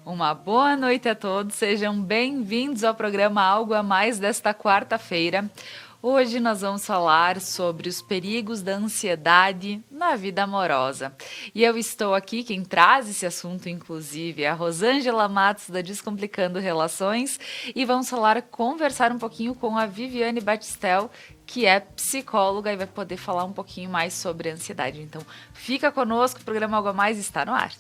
Uma boa noite a todos, sejam bem-vindos ao programa Algo a Mais desta quarta-feira. Hoje nós vamos falar sobre os perigos da ansiedade na vida amorosa. E eu estou aqui, quem traz esse assunto, inclusive, é a Rosângela Matos, da Descomplicando Relações, e vamos conversar um pouquinho com a Viviane Batistel, que é psicóloga e vai poder falar um pouquinho mais sobre a ansiedade. Então, fica conosco, o programa Algo a Mais está no ar.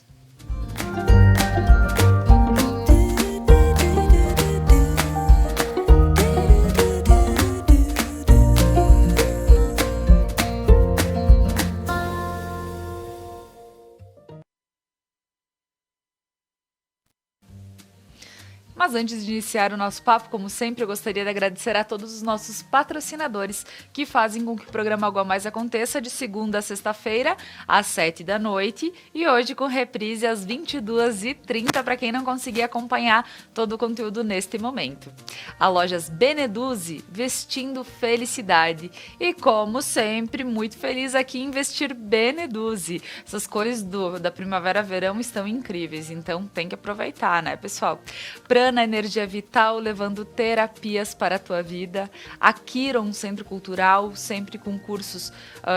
Mas antes de iniciar o nosso papo, como sempre, eu gostaria de agradecer a todos os nossos patrocinadores que fazem com que o programa Algo a Mais aconteça de segunda a sexta-feira, às 7 da noite, e hoje com reprise às 22h30, para quem não conseguir acompanhar todo o conteúdo neste momento. A Lojas Beneduzzi, vestindo felicidade. E como sempre, muito feliz aqui em vestir Beneduzzi. Essas cores da primavera-verão estão incríveis, então tem que aproveitar, né, pessoal? Prana Energia Vital, levando terapias para a tua vida. A Kiron, Centro Cultural, sempre com cursos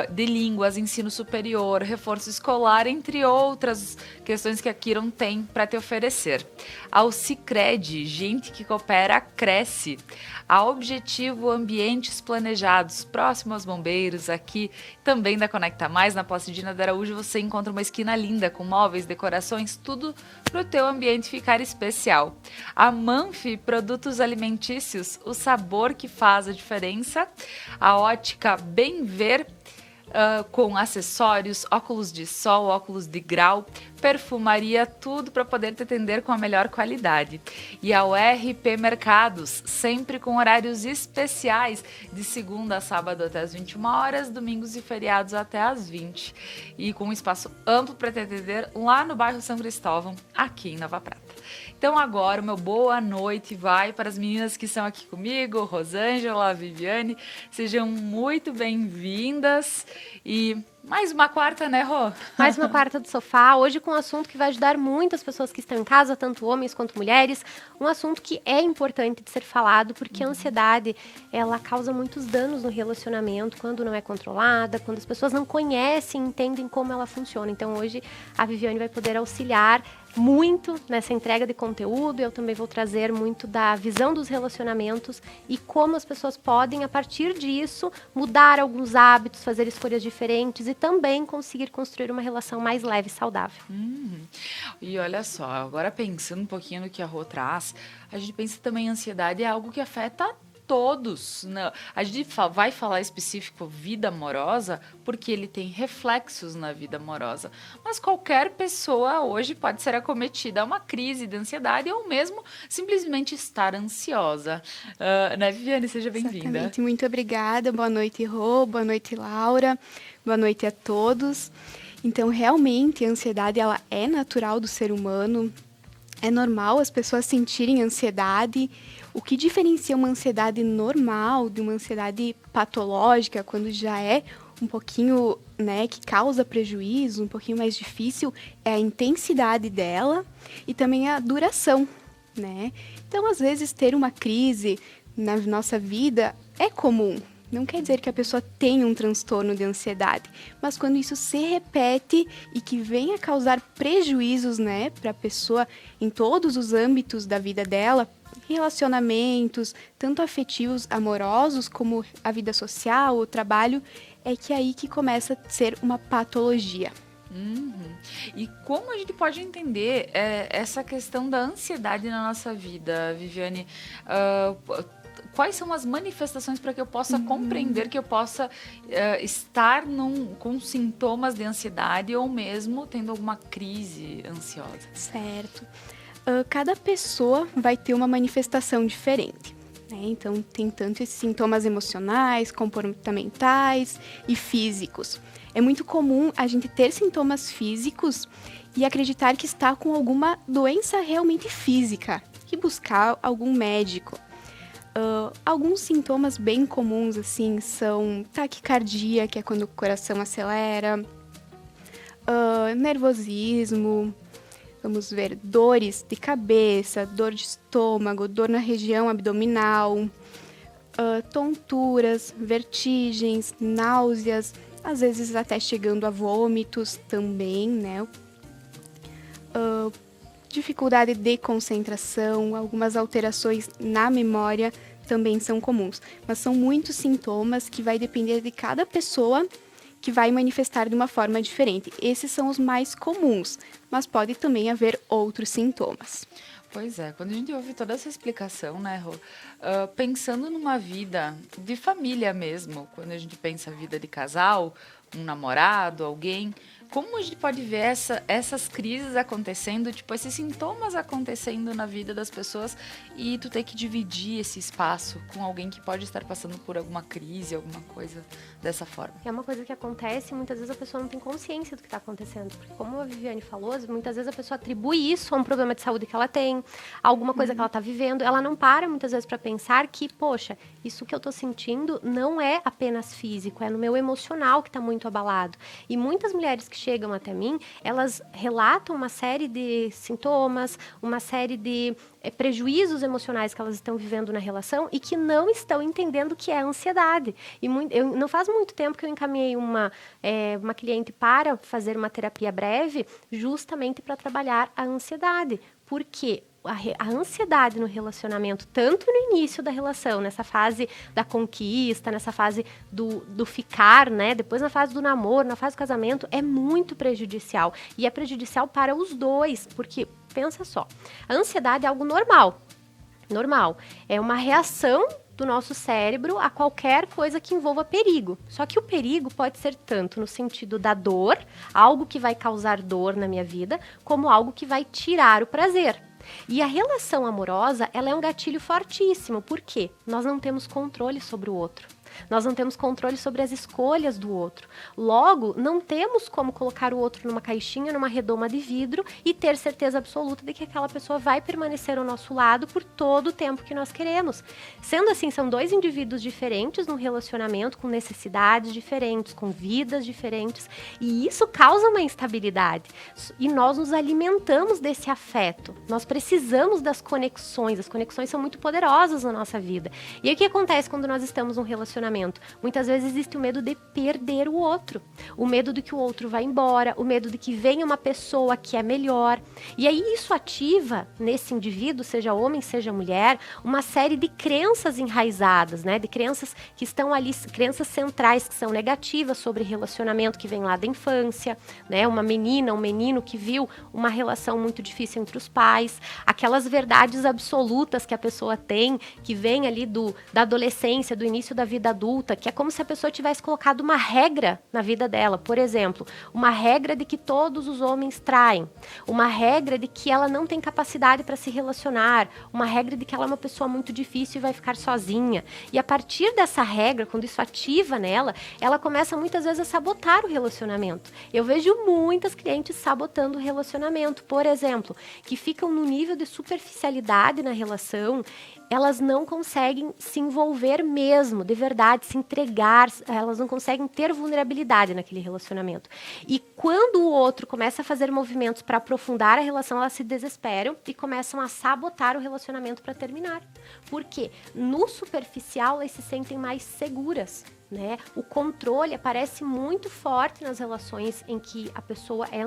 de línguas, ensino superior, reforço escolar, entre outras questões que a Kiron tem para te oferecer. Ao Sicredi, gente que coopera, cresce. A Objetivo, ambientes planejados, próximo aos bombeiros, aqui também da Conecta Mais, na Placidina de Araújo, você encontra uma esquina linda com móveis, decorações, tudo para o teu ambiente ficar especial. A Manfi, produtos alimentícios, o sabor que faz a diferença. A Ótica Bem Ver, com acessórios, óculos de sol, óculos de grau, perfumaria, tudo para poder te atender com a melhor qualidade. E a URP Mercados, sempre com horários especiais, de segunda a sábado até as 21 horas, domingos e feriados até as 20. E com um espaço amplo para te atender lá no bairro São Cristóvão, aqui em Nova Prata. Então agora o meu boa noite vai para as meninas que estão aqui comigo, Rosângela, Viviane, sejam muito bem-vindas e mais uma quarta, né, Rô? Mais uma quarta do sofá, hoje com um assunto que vai ajudar muitas pessoas que estão em casa, tanto homens quanto mulheres, um assunto que é importante de ser falado, porque a ansiedade, ela causa muitos danos no relacionamento, quando não é controlada, quando as pessoas não conhecem, entendem como ela funciona. Então hoje a Viviane vai poder auxiliar muito nessa entrega de conteúdo. Eu também vou trazer muito da visão dos relacionamentos e como as pessoas podem, a partir disso, mudar alguns hábitos, fazer escolhas diferentes e também conseguir construir uma relação mais leve e saudável. E olha só, agora pensando um pouquinho no que a Rô traz, a gente pensa também a ansiedade é algo que afeta todos, né? A gente vai falar específico vida amorosa porque ele tem reflexos na vida amorosa, mas qualquer pessoa hoje pode ser acometida a uma crise de ansiedade ou mesmo simplesmente estar ansiosa. Né, Viviane? Seja bem-vinda. Exatamente. Muito obrigada. Boa noite, Rô. Boa noite, Laura. Boa noite a todos. Então, realmente, a ansiedade ela é natural do ser humano. É normal as pessoas sentirem ansiedade. O que diferencia uma ansiedade normal de uma ansiedade patológica, quando já é um pouquinho, né, que causa prejuízo, um pouquinho mais difícil, é a intensidade dela e também a duração, né? Então, às vezes, ter uma crise na nossa vida é comum. Não quer dizer que a pessoa tenha um transtorno de ansiedade, mas quando isso se repete e que vem a causar prejuízos, né, para a pessoa em todos os âmbitos da vida dela, relacionamentos, tanto afetivos, amorosos, como a vida social, o trabalho, é que é aí que começa a ser uma patologia. E como a gente pode entender essa questão da ansiedade na nossa vida, Viviane? Quais são as manifestações para que eu possa compreender que eu possa estar com sintomas de ansiedade ou mesmo tendo alguma crise ansiosa? Certo. Cada pessoa vai ter uma manifestação diferente, né? Então, tem tanto esses sintomas emocionais, comportamentais e físicos. É muito comum a gente ter sintomas físicos e acreditar que está com alguma doença realmente física e buscar algum médico. Alguns sintomas bem comuns, assim, são taquicardia, que é quando o coração acelera, nervosismo, Vamos ver dores de cabeça, dor de estômago, dor na região abdominal, tonturas, vertigens, náuseas, às vezes até chegando a vômitos também, né? Dificuldade de concentração, algumas alterações na memória também são comuns. Mas são muitos sintomas que vai depender de cada pessoa que vai manifestar de uma forma diferente. Esses são os mais comuns, mas pode também haver outros sintomas. Pois é, quando a gente ouve toda essa explicação, né, Rô, pensando numa vida de família mesmo, quando a gente pensa vida de casal, um namorado, alguém, como a gente pode ver essas crises acontecendo, tipo, esses sintomas acontecendo na vida das pessoas e tu ter que dividir esse espaço com alguém que pode estar passando por alguma crise, alguma coisa dessa forma? É uma coisa que acontece e muitas vezes a pessoa não tem consciência do que está acontecendo. Porque como a Viviane falou, muitas vezes a pessoa atribui isso a um problema de saúde que ela tem, a alguma coisa que ela está vivendo. Ela não para muitas vezes para pensar que, poxa, isso que eu estou sentindo não é apenas físico, é no meu emocional que está muito abalado. E muitas mulheres que chegam até mim, elas relatam uma série de sintomas, uma série de prejuízos emocionais que elas estão vivendo na relação e que não estão entendendo o que é ansiedade. E não faz muito tempo que eu encaminhei uma cliente para fazer uma terapia breve justamente para trabalhar a ansiedade. Porque a ansiedade no relacionamento, tanto no início da relação, nessa fase da conquista, nessa fase do ficar, né? Depois na fase do namoro, na fase do casamento, é muito prejudicial. E é prejudicial para os dois, porque, pensa só, a ansiedade é algo normal. Normal. É uma reação do nosso cérebro a qualquer coisa que envolva perigo. Só que o perigo pode ser tanto no sentido da dor, algo que vai causar dor na minha vida, como algo que vai tirar o prazer. E a relação amorosa, ela é um gatilho fortíssimo. Por quê? Nós não temos controle sobre o outro. Nós não temos controle sobre as escolhas do outro. Logo, não temos como colocar o outro numa caixinha, numa redoma de vidro e ter certeza absoluta de que aquela pessoa vai permanecer ao nosso lado por todo o tempo que nós queremos. Sendo assim, são dois indivíduos diferentes num relacionamento, com necessidades diferentes, com vidas diferentes, e isso causa uma instabilidade. E nós nos alimentamos desse afeto. Nós precisamos das conexões. As conexões são muito poderosas na nossa vida. E aí, o que acontece quando nós estamos num relacionamento? Muitas vezes existe o medo de perder o outro, o medo de que o outro vá embora, o medo de que venha uma pessoa que é melhor. E aí isso ativa nesse indivíduo, seja homem, seja mulher, uma série de crenças enraizadas, né? De crenças que estão ali, crenças centrais que são negativas sobre relacionamento que vem lá da infância, né? Uma menina, um menino que viu uma relação muito difícil entre os pais, aquelas verdades absolutas que a pessoa tem, que vem ali da adolescência, do início da vida adulta, que é como se a pessoa tivesse colocado uma regra na vida dela. Por exemplo, uma regra de que todos os homens traem, uma regra de que ela não tem capacidade para se relacionar, uma regra de que ela é uma pessoa muito difícil e vai ficar sozinha. E a partir dessa regra, quando isso ativa nela, ela começa muitas vezes a sabotar o relacionamento. Eu vejo muitas clientes sabotando o relacionamento, por exemplo, que ficam no nível de superficialidade na relação. Elas não conseguem se envolver mesmo, de verdade, se entregar, elas não conseguem ter vulnerabilidade naquele relacionamento. E quando o outro começa a fazer movimentos para aprofundar a relação, elas se desesperam e começam a sabotar o relacionamento para terminar. Porque no superficial elas se sentem mais seguras. Né? O controle aparece muito forte nas relações em que a pessoa é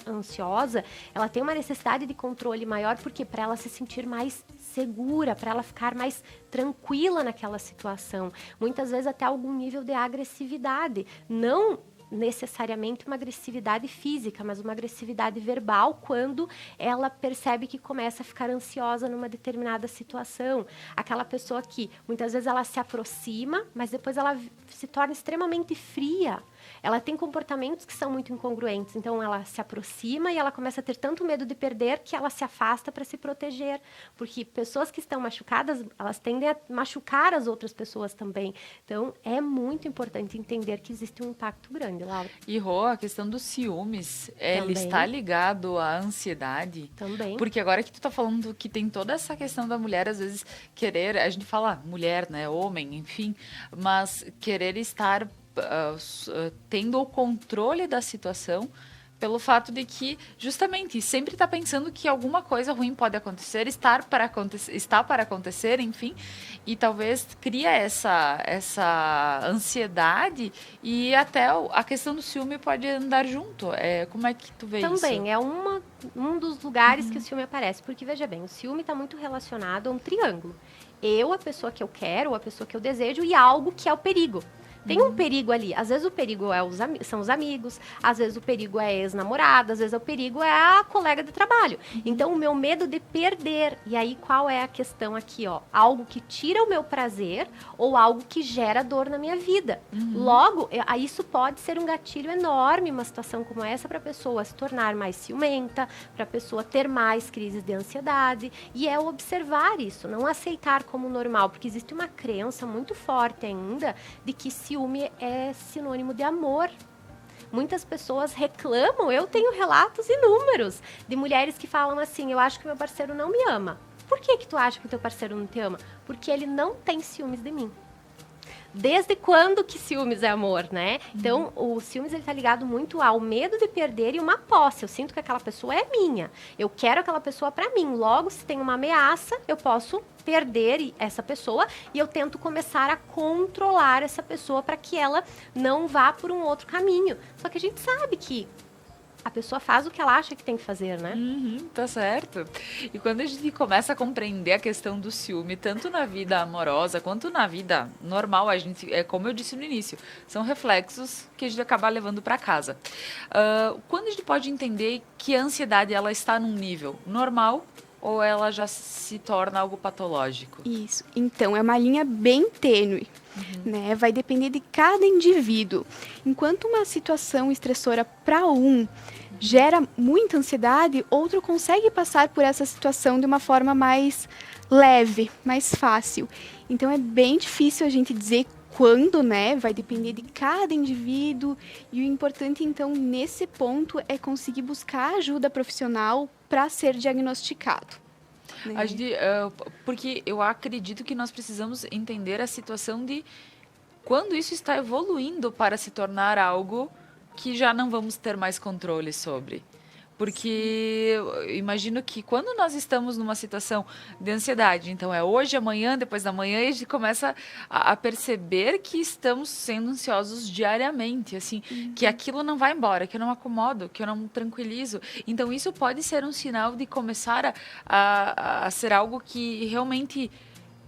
ansiosa, ela tem uma necessidade de controle maior, porque para ela se sentir mais segura, para ela ficar mais tranquila naquela situação, muitas vezes até algum nível de agressividade, não necessariamente uma agressividade física, mas uma agressividade verbal quando ela percebe que começa a ficar ansiosa numa determinada situação. Aquela pessoa que muitas vezes ela se aproxima, mas depois ela se torna extremamente fria. Ela tem comportamentos que são muito incongruentes, então ela se aproxima e ela começa a ter tanto medo de perder que ela se afasta para se proteger, porque pessoas que estão machucadas, elas tendem a machucar as outras pessoas também. Então, é muito importante entender que existe um impacto grande, Laura. E, Rô, a questão dos ciúmes, ele está ligado à ansiedade? Também. Porque agora que tu tá falando que tem toda essa questão da mulher, às vezes, querer, a gente fala mulher, né, homem, enfim, mas querer estar tendo o controle da situação, Pelo fato de que, justamente, sempre está pensando que alguma coisa ruim pode acontecer, está para acontecer, enfim, e talvez cria essa ansiedade e até a questão do ciúme pode andar junto. Como é que tu vê isso? Também, é um dos lugares que o ciúme aparece, porque, veja bem, o ciúme está muito relacionado a um triângulo. Eu, a pessoa que eu quero, a pessoa que eu desejo e algo que é o perigo. Tem um perigo ali. Às vezes o perigo são os amigos, às vezes o perigo é a ex-namorada, às vezes o perigo é a colega de trabalho. Então, o meu medo de perder. E aí, qual é a questão aqui, ó? Algo que tira o meu prazer ou algo que gera dor na minha vida. Logo, isso pode ser um gatilho enorme, uma situação como essa, para a pessoa se tornar mais ciumenta, para a pessoa ter mais crises de ansiedade. E é observar isso, não aceitar como normal, porque existe uma crença muito forte ainda de que ciúme é sinônimo de amor. Muitas pessoas reclamam, eu tenho relatos inúmeros de mulheres que falam assim, eu acho que meu parceiro não me ama. Por que tu acha que o teu parceiro não te ama? Porque ele não tem ciúmes de mim. Desde quando que ciúmes é amor, né? Então, o ciúmes ele tá ligado muito ao medo de perder e uma posse. Eu sinto que aquela pessoa é minha. Eu quero aquela pessoa para mim. Logo, se tem uma ameaça, eu posso perder essa pessoa e eu tento começar a controlar essa pessoa para que ela não vá por um outro caminho. Só que a gente sabe que a pessoa faz o que ela acha que tem que fazer, né? Tá certo. E quando a gente começa a compreender a questão do ciúme, tanto na vida amorosa quanto na vida normal, a gente, como eu disse no início, são reflexos que a gente acaba levando para casa. Quando a gente pode entender que a ansiedade ela está num nível normal ou ela já se torna algo patológico? Isso. Então, é uma linha bem tênue. Né? Vai depender de cada indivíduo. Enquanto uma situação estressora para um gera muita ansiedade, outro consegue passar por essa situação de uma forma mais leve, mais fácil. Então é bem difícil a gente dizer quando, né? Vai depender de cada indivíduo. E o importante, então, nesse ponto, é conseguir buscar ajuda profissional para ser diagnosticado. Porque eu acredito que nós precisamos entender a situação de quando isso está evoluindo para se tornar algo que já não vamos ter mais controle sobre. Porque eu imagino que quando nós estamos numa situação de ansiedade, então é hoje, amanhã, depois da manhã, e a gente começa a perceber que estamos sendo ansiosos diariamente, assim, que aquilo não vai embora, que eu não acomodo, que eu não tranquilizo. Então isso pode ser um sinal de começar a ser algo que realmente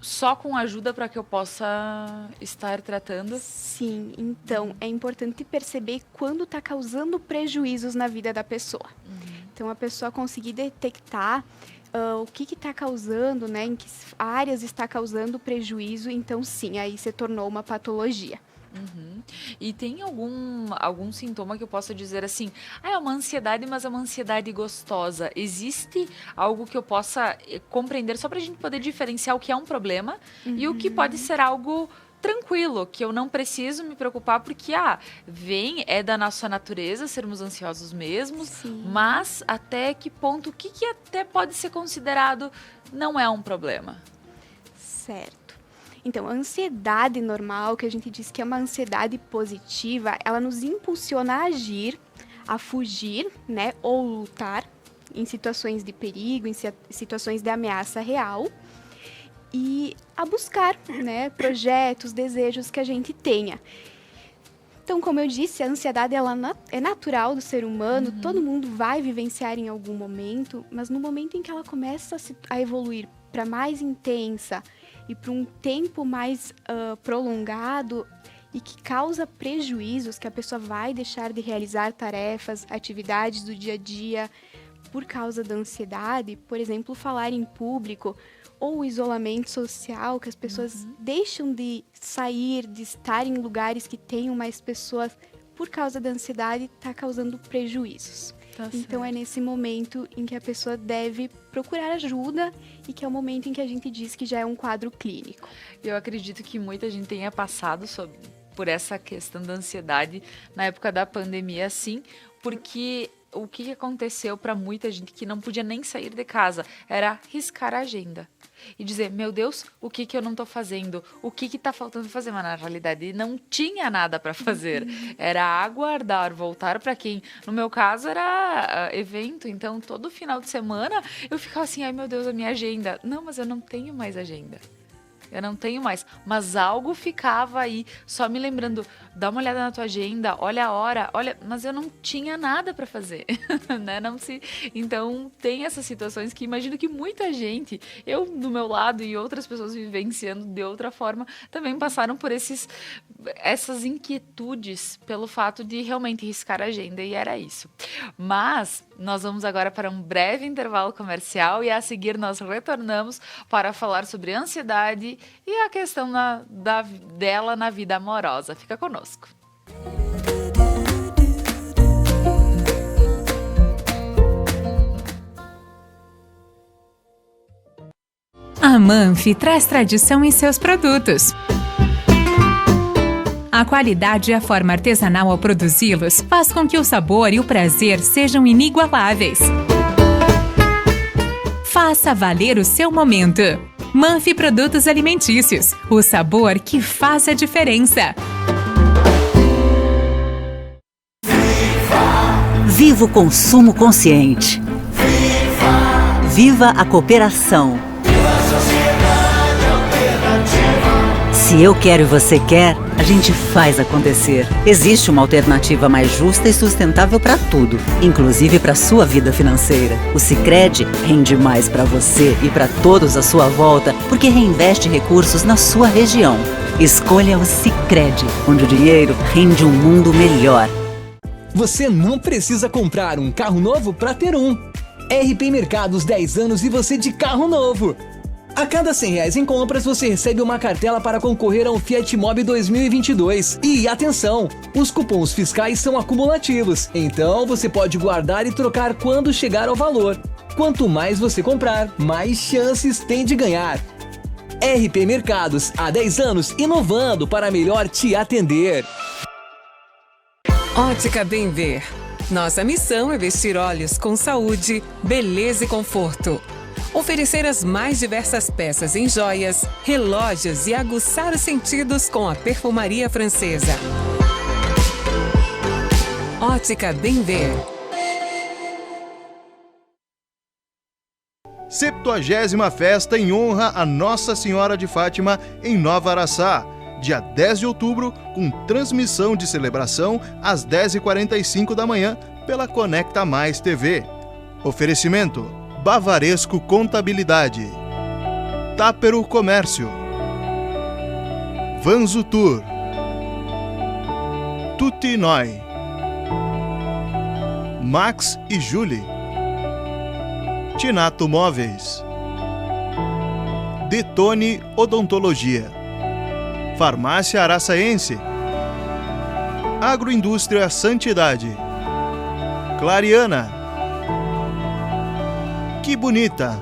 só com ajuda para que eu possa estar tratando? Sim, então é importante perceber quando está causando prejuízos na vida da pessoa. Então a pessoa conseguir detectar o que está causando, né, em que áreas está causando prejuízo, então sim, aí se tornou uma patologia. E tem algum sintoma que eu possa dizer assim, é uma ansiedade, mas é uma ansiedade gostosa. Existe algo que eu possa compreender só para a gente poder diferenciar o que é um problema e o que pode ser algo tranquilo, que eu não preciso me preocupar porque, é da nossa natureza sermos ansiosos mesmos, mas até que ponto, o que até pode ser considerado não é um problema? Certo. Então, a ansiedade normal, que a gente diz que é uma ansiedade positiva, ela nos impulsiona a agir, a fugir, né, ou lutar em situações de perigo, em situações de ameaça real, e a buscar, né, projetos, desejos que a gente tenha. Então, como eu disse, a ansiedade ela é natural do ser humano, todo mundo vai vivenciar em algum momento, mas no momento em que ela começa a evoluir para mais intensa e para um tempo mais prolongado e que causa prejuízos, que a pessoa vai deixar de realizar tarefas, atividades do dia a dia por causa da ansiedade, por exemplo, falar em público ou o isolamento social, que as pessoas deixam de sair, de estar em lugares que tenham mais pessoas por causa da ansiedade, está causando prejuízos. Então é nesse momento em que a pessoa deve procurar ajuda e que é o momento em que a gente diz que já é um quadro clínico. Eu acredito que muita gente tenha passado por essa questão da ansiedade na época da pandemia, sim, porque o que aconteceu para muita gente que não podia nem sair de casa era riscar a agenda. E dizer, meu Deus, o que eu não tô fazendo? O que tá faltando fazer? Mas na realidade não tinha nada para fazer. Era aguardar, voltar para quem, no meu caso, era evento. Então, todo final de semana eu ficava assim, ai meu Deus, a minha agenda. Não, mas eu não tenho mais agenda. Eu não tenho mais. Mas algo ficava aí, só me lembrando, dá uma olhada na tua agenda, olha a hora, olha, mas eu não tinha nada para fazer, né? Então, tem essas situações que imagino que muita gente, eu do meu lado e outras pessoas vivenciando de outra forma, também passaram por essas inquietudes pelo fato de realmente riscar a agenda, e era isso. Mas nós vamos agora para um breve intervalo comercial e a seguir nós retornamos para falar sobre ansiedade e a questão dela na vida amorosa. Fica conosco. A Manfi traz tradição em seus produtos. A qualidade e a forma artesanal ao produzi-los faz com que o sabor e o prazer sejam inigualáveis. Faça valer o seu momento. Manfi Produtos Alimentícios, o sabor que faz a diferença. Viva o consumo consciente. Viva a cooperação. Se eu quero e você quer, a gente faz acontecer. Existe uma alternativa mais justa e sustentável para tudo, inclusive para sua vida financeira. O Sicredi rende mais para você e para todos à sua volta, porque reinveste recursos na sua região. Escolha o Sicredi, onde o dinheiro rende um mundo melhor. Você não precisa comprar um carro novo para ter um. RP Mercados 10 anos e você de carro novo. A cada R$100 em compras, você recebe uma cartela para concorrer a um Fiat Mobi 2022. E atenção, os cupons fiscais são acumulativos, então você pode guardar e trocar quando chegar ao valor. Quanto mais você comprar, mais chances tem de ganhar. RP Mercados, há 10 anos, inovando para melhor te atender. Ótica Bem Ver. Nossa missão é vestir olhos com saúde, beleza e conforto. Oferecer as mais diversas peças em joias, relógios e aguçar os sentidos com a perfumaria francesa. Ótica Bem Ver. 70ª festa em honra a Nossa Senhora de Fátima em Nova Araçá, dia 10 de outubro, com transmissão de celebração às 10h45 da manhã pela Conecta Mais TV. Oferecimento: Bavaresco Contabilidade, Tápero Comércio, Vanzo Tour, Tutti Noi, Max e Julie, Tinato Móveis, Detone Odontologia, Farmácia Araçaense, Agroindústria Santidade, Clariana, Que Bonita,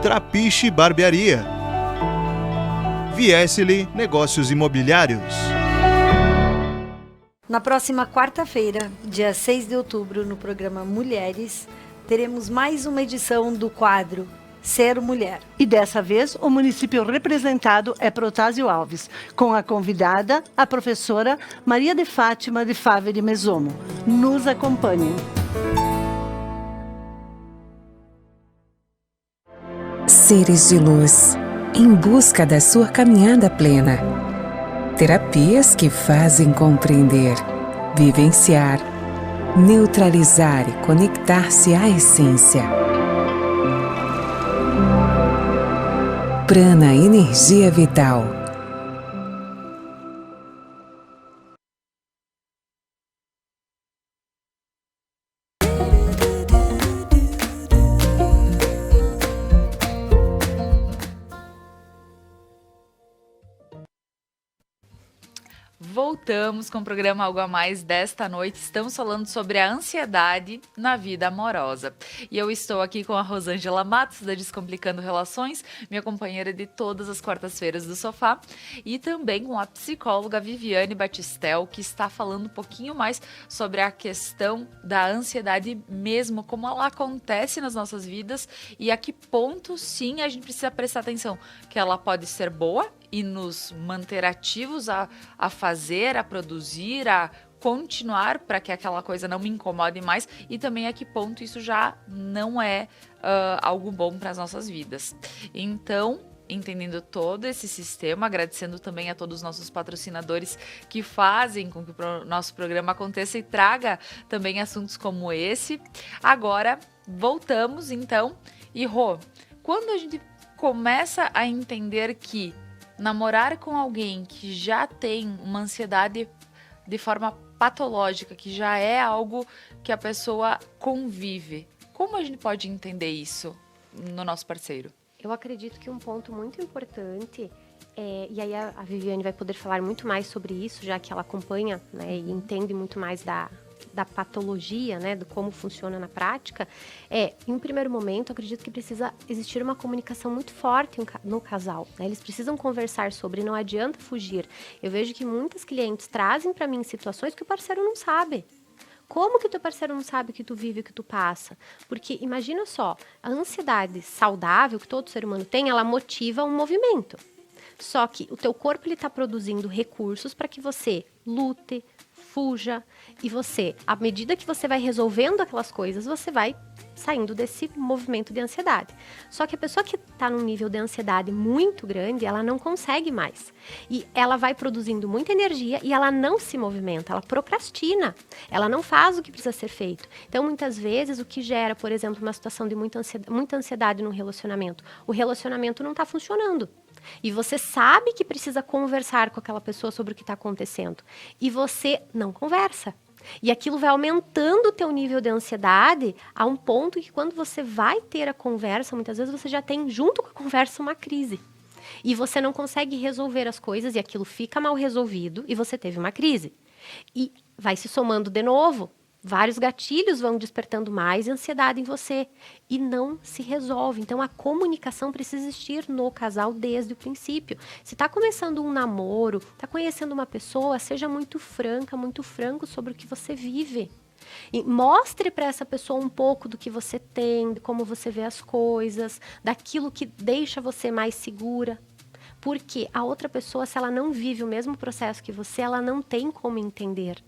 Trapiche Barbearia, Viesele Negócios Imobiliários. Na próxima quarta-feira, dia 6 de outubro, no programa Mulheres, teremos mais uma edição do quadro Ser Mulher. E dessa vez, o município representado é Protásio Alves, com a convidada, a professora Maria de Fátima de Favre Mesomo. Nos acompanhem. Seres de luz, em busca da sua caminhada plena. Terapias que fazem compreender, vivenciar, neutralizar e conectar-se à essência. Prana Energia Vital. voltamos com o programa Algo a Mais desta noite. Estamos falando sobre a ansiedade na vida amorosa. E eu estou aqui com a Rosângela Matos, da Descomplicando Relações, minha companheira de todas as quartas-feiras do sofá, e também com a psicóloga Viviane Batistel, que está falando um pouquinho mais sobre a questão da ansiedade mesmo, como ela acontece nas nossas vidas e a que ponto, sim, a gente precisa prestar atenção, que ela pode ser boa e nos manter ativos a fazer, a produzir, a continuar para que aquela coisa não me incomode mais, e também a que ponto isso já não é algo bom para as nossas vidas. Então, entendendo todo esse sistema, agradecendo também a todos os nossos patrocinadores que fazem com que o nosso programa aconteça e traga também assuntos como esse. Agora, voltamos então. E Rô, quando a gente começa a entender que namorar com alguém que já tem uma ansiedade de forma patológica, que já é algo que a pessoa convive, como a gente pode entender isso no nosso parceiro? Eu acredito que um ponto muito importante, e aí a Viviane vai poder falar muito mais sobre isso, já que ela acompanha, né, e entende muito mais da patologia, né, do como funciona na prática, em um primeiro momento, eu acredito que precisa existir uma comunicação muito forte no casal, né? Eles precisam conversar sobre, não adianta fugir. Eu vejo que muitas clientes trazem para mim situações que o parceiro não sabe. Como que o teu parceiro não sabe o que tu vive, o que tu passa? Porque imagina só, a ansiedade saudável que todo ser humano tem, ela motiva um movimento. Só que o teu corpo está produzindo recursos para que você lute, fuja, e você, à medida que você vai resolvendo aquelas coisas, você vai saindo desse movimento de ansiedade. Só que a pessoa que está num nível de ansiedade muito grande, ela não consegue mais. E ela vai produzindo muita energia e ela não se movimenta, ela procrastina, ela não faz o que precisa ser feito. Então, muitas vezes, o que gera, por exemplo, uma situação de muita ansiedade num relacionamento, o relacionamento não está funcionando. E você sabe que precisa conversar com aquela pessoa sobre o que está acontecendo. E você não conversa. E aquilo vai aumentando o teu nível de ansiedade a um ponto que quando você vai ter a conversa, muitas vezes você já tem junto com a conversa uma crise. E você não consegue resolver as coisas e aquilo fica mal resolvido e você teve uma crise. E vai se somando de novo. Vários gatilhos vão despertando mais ansiedade em você e não se resolve. Então, a comunicação precisa existir no casal desde o princípio. Se está começando um namoro, está conhecendo uma pessoa, seja muito franca, muito franco sobre o que você vive. E mostre para essa pessoa um pouco do que você tem, de como você vê as coisas, daquilo que deixa você mais segura. Porque a outra pessoa, se ela não vive o mesmo processo que você, ela não tem como entender.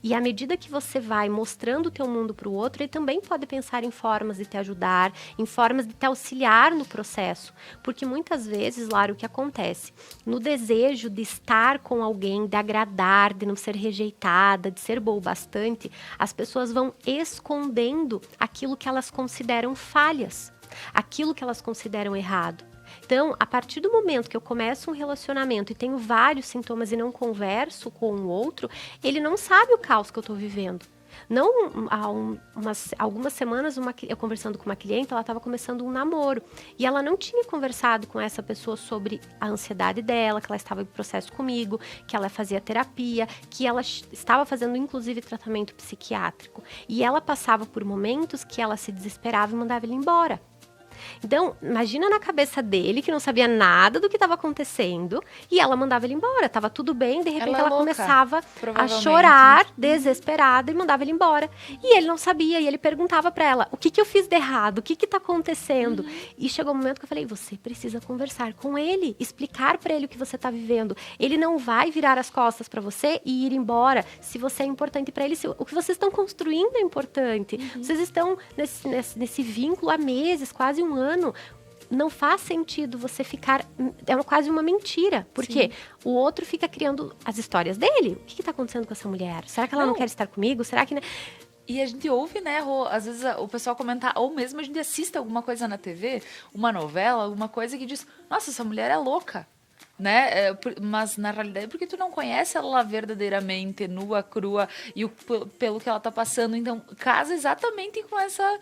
E à medida que você vai mostrando o teu mundo para o outro, ele também pode pensar em formas de te ajudar, em formas de te auxiliar no processo. Porque muitas vezes, Lara, o que acontece? No desejo de estar com alguém, de agradar, de não ser rejeitada, de ser boa o bastante, as pessoas vão escondendo aquilo que elas consideram falhas, aquilo que elas consideram errado. Então, a partir do momento que eu começo um relacionamento e tenho vários sintomas e não converso com o outro, ele não sabe o caos que eu estou vivendo. Não, há algumas semanas, eu conversando com uma cliente, ela estava começando um namoro. E ela não tinha conversado com essa pessoa sobre a ansiedade dela, que ela estava em processo comigo, que ela fazia terapia, que ela estava fazendo, inclusive, tratamento psiquiátrico. E ela passava por momentos que ela se desesperava e mandava ele embora. Então, imagina na cabeça dele, que não sabia nada do que estava acontecendo, e ela mandava ele embora. Tava tudo bem, de repente ela começava a chorar, desesperada, e mandava ele embora. E ele não sabia, e ele perguntava para ela, o que eu fiz de errado? O que tá acontecendo? E chegou um momento que eu falei, você precisa conversar com ele, explicar para ele o que você tá vivendo. Ele não vai virar as costas para você e ir embora, se você é importante para ele. O que vocês estão construindo é importante. Vocês estão nesse vínculo há meses, quase um ano. Não faz sentido você ficar... É quase uma mentira. Porque o outro fica criando as histórias dele. O que está acontecendo com essa mulher? Será que ela não quer estar comigo? Será que... E a gente ouve, né, Rô, às vezes o pessoal comentar, ou mesmo a gente assiste alguma coisa na TV, uma novela, alguma coisa que diz, nossa, essa mulher é louca. né? Mas na realidade é porque tu não conhece ela verdadeiramente, nua, crua, e pelo que ela tá passando. Então, casa exatamente com essa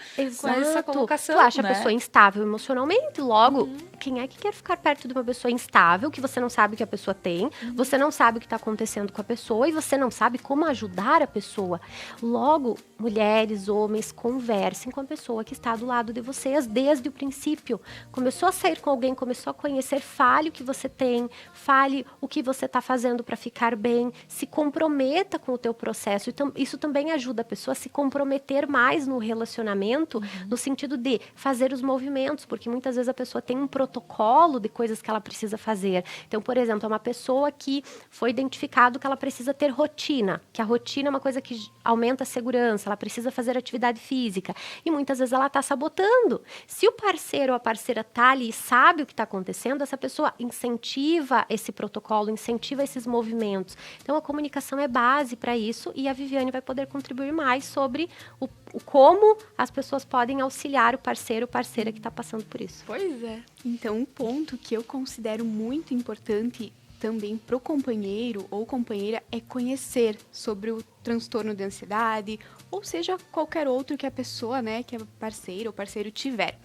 colocação, tu acha né? a pessoa instável emocionalmente, logo, quem é que quer ficar perto de uma pessoa instável, que você não sabe o que a pessoa tem, você não sabe o que está acontecendo com a pessoa e você não sabe como ajudar a pessoa. Logo, mulheres, homens, conversem com a pessoa que está do lado de vocês desde o princípio. Começou a sair com alguém, começou a conhecer, fale o que você tem, fale o que você está fazendo para ficar bem, se comprometa com o teu processo. Então, isso também ajuda a pessoa a se comprometer mais no relacionamento, no sentido de fazer os movimentos, porque muitas vezes a pessoa tem um protocolo de coisas que ela precisa fazer. Então, por exemplo, é uma pessoa que foi identificado que ela precisa ter rotina, que a rotina é uma coisa que aumenta a segurança, ela precisa fazer atividade física, e muitas vezes ela está sabotando. Se o parceiro ou a parceira está ali e sabe o que está acontecendo, essa pessoa incentiva esse protocolo, incentiva esses movimentos. Então, a comunicação é base para isso, e a Viviane vai poder contribuir mais sobre o como as pessoas podem auxiliar o parceiro ou parceira que está passando por isso. Pois é. Então, um ponto que eu considero muito importante também para o companheiro ou companheira é conhecer sobre o transtorno de ansiedade, ou seja, qualquer outro que a pessoa, né, que é parceira ou parceiro tiver.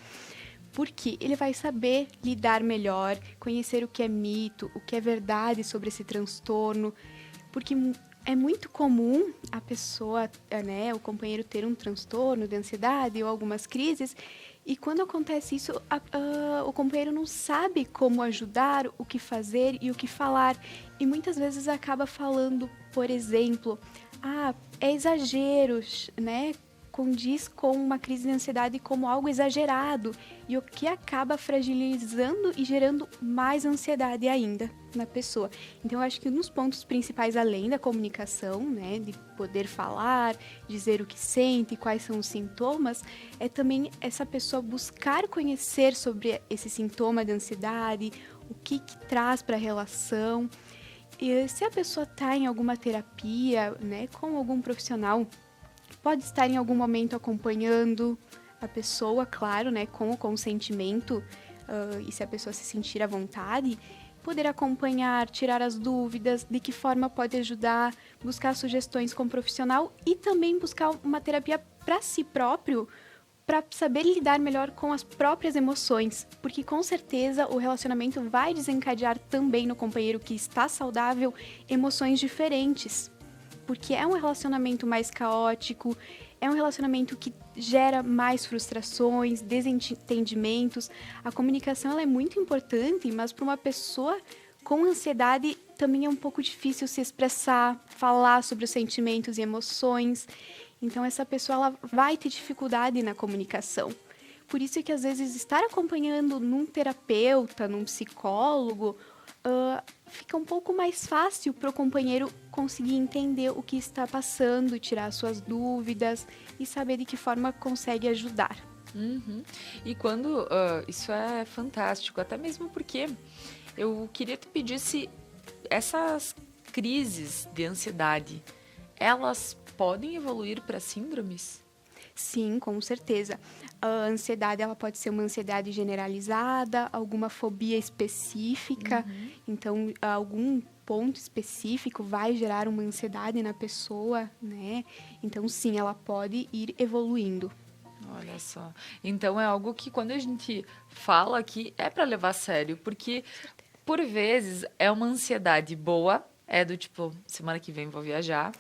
Porque ele vai saber lidar melhor, conhecer o que é mito, o que é verdade sobre esse transtorno, porque é muito comum a pessoa, né, o companheiro ter um transtorno de ansiedade ou algumas crises, e quando acontece isso, o companheiro não sabe como ajudar, o que fazer e o que falar. E muitas vezes acaba falando, por exemplo, é exagero, né? Condiz com uma crise de ansiedade como algo exagerado, e o que acaba fragilizando e gerando mais ansiedade ainda na pessoa. Então, eu acho que um dos pontos principais, além da comunicação, né, de poder falar, dizer o que sente, quais são os sintomas, é também essa pessoa buscar conhecer sobre esse sintoma de ansiedade, o que traz para a relação. E se a pessoa está em alguma terapia, né, com algum profissional, pode estar em algum momento acompanhando a pessoa, claro, né, com o consentimento, e se a pessoa se sentir à vontade, poder acompanhar, tirar as dúvidas, de que forma pode ajudar, buscar sugestões com o profissional e também buscar uma terapia para si próprio, para saber lidar melhor com as próprias emoções, porque com certeza o relacionamento vai desencadear também no companheiro que está saudável emoções diferentes. Porque é um relacionamento mais caótico, é um relacionamento que gera mais frustrações, desentendimentos. A comunicação ela é muito importante, mas para uma pessoa com ansiedade também é um pouco difícil se expressar, falar sobre os sentimentos e emoções. Então, essa pessoa ela vai ter dificuldade na comunicação. Por isso é que, às vezes, estar acompanhando num terapeuta, num psicólogo, fica um pouco mais fácil para o companheiro conseguir entender o que está passando, tirar suas dúvidas e saber de que forma consegue ajudar. E quando... isso é fantástico, até mesmo porque eu queria te pedir se essas crises de ansiedade, elas podem evoluir para síndromes? Sim, com certeza. A ansiedade ela pode ser uma ansiedade generalizada, alguma fobia específica. Então, algum ponto específico vai gerar uma ansiedade na pessoa, né? Então, sim, ela pode ir evoluindo. Olha só. Então, é algo que quando a gente fala aqui é para levar a sério, porque por vezes é uma ansiedade boa, é do tipo, semana que vem vou viajar,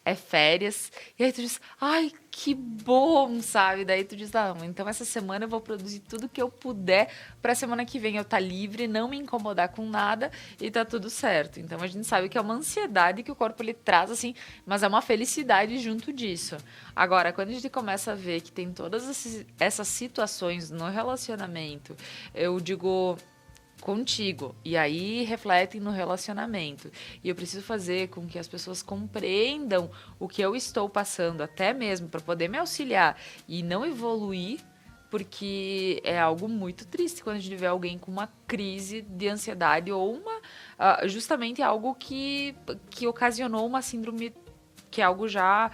é férias, e aí tu diz, ai, que bom, sabe? Daí tu diz, então essa semana eu vou produzir tudo que eu puder pra semana que vem eu estar livre, não me incomodar com nada e tá tudo certo. Então a gente sabe que é uma ansiedade que o corpo ele traz, assim, mas é uma felicidade junto disso. Agora, quando a gente começa a ver que tem todas essas situações no relacionamento, eu digo... contigo, e aí refletem no relacionamento, e eu preciso fazer com que as pessoas compreendam o que eu estou passando, até mesmo para poder me auxiliar e não evoluir, porque é algo muito triste quando a gente vê alguém com uma crise de ansiedade ou justamente algo que ocasionou uma síndrome, que é algo já,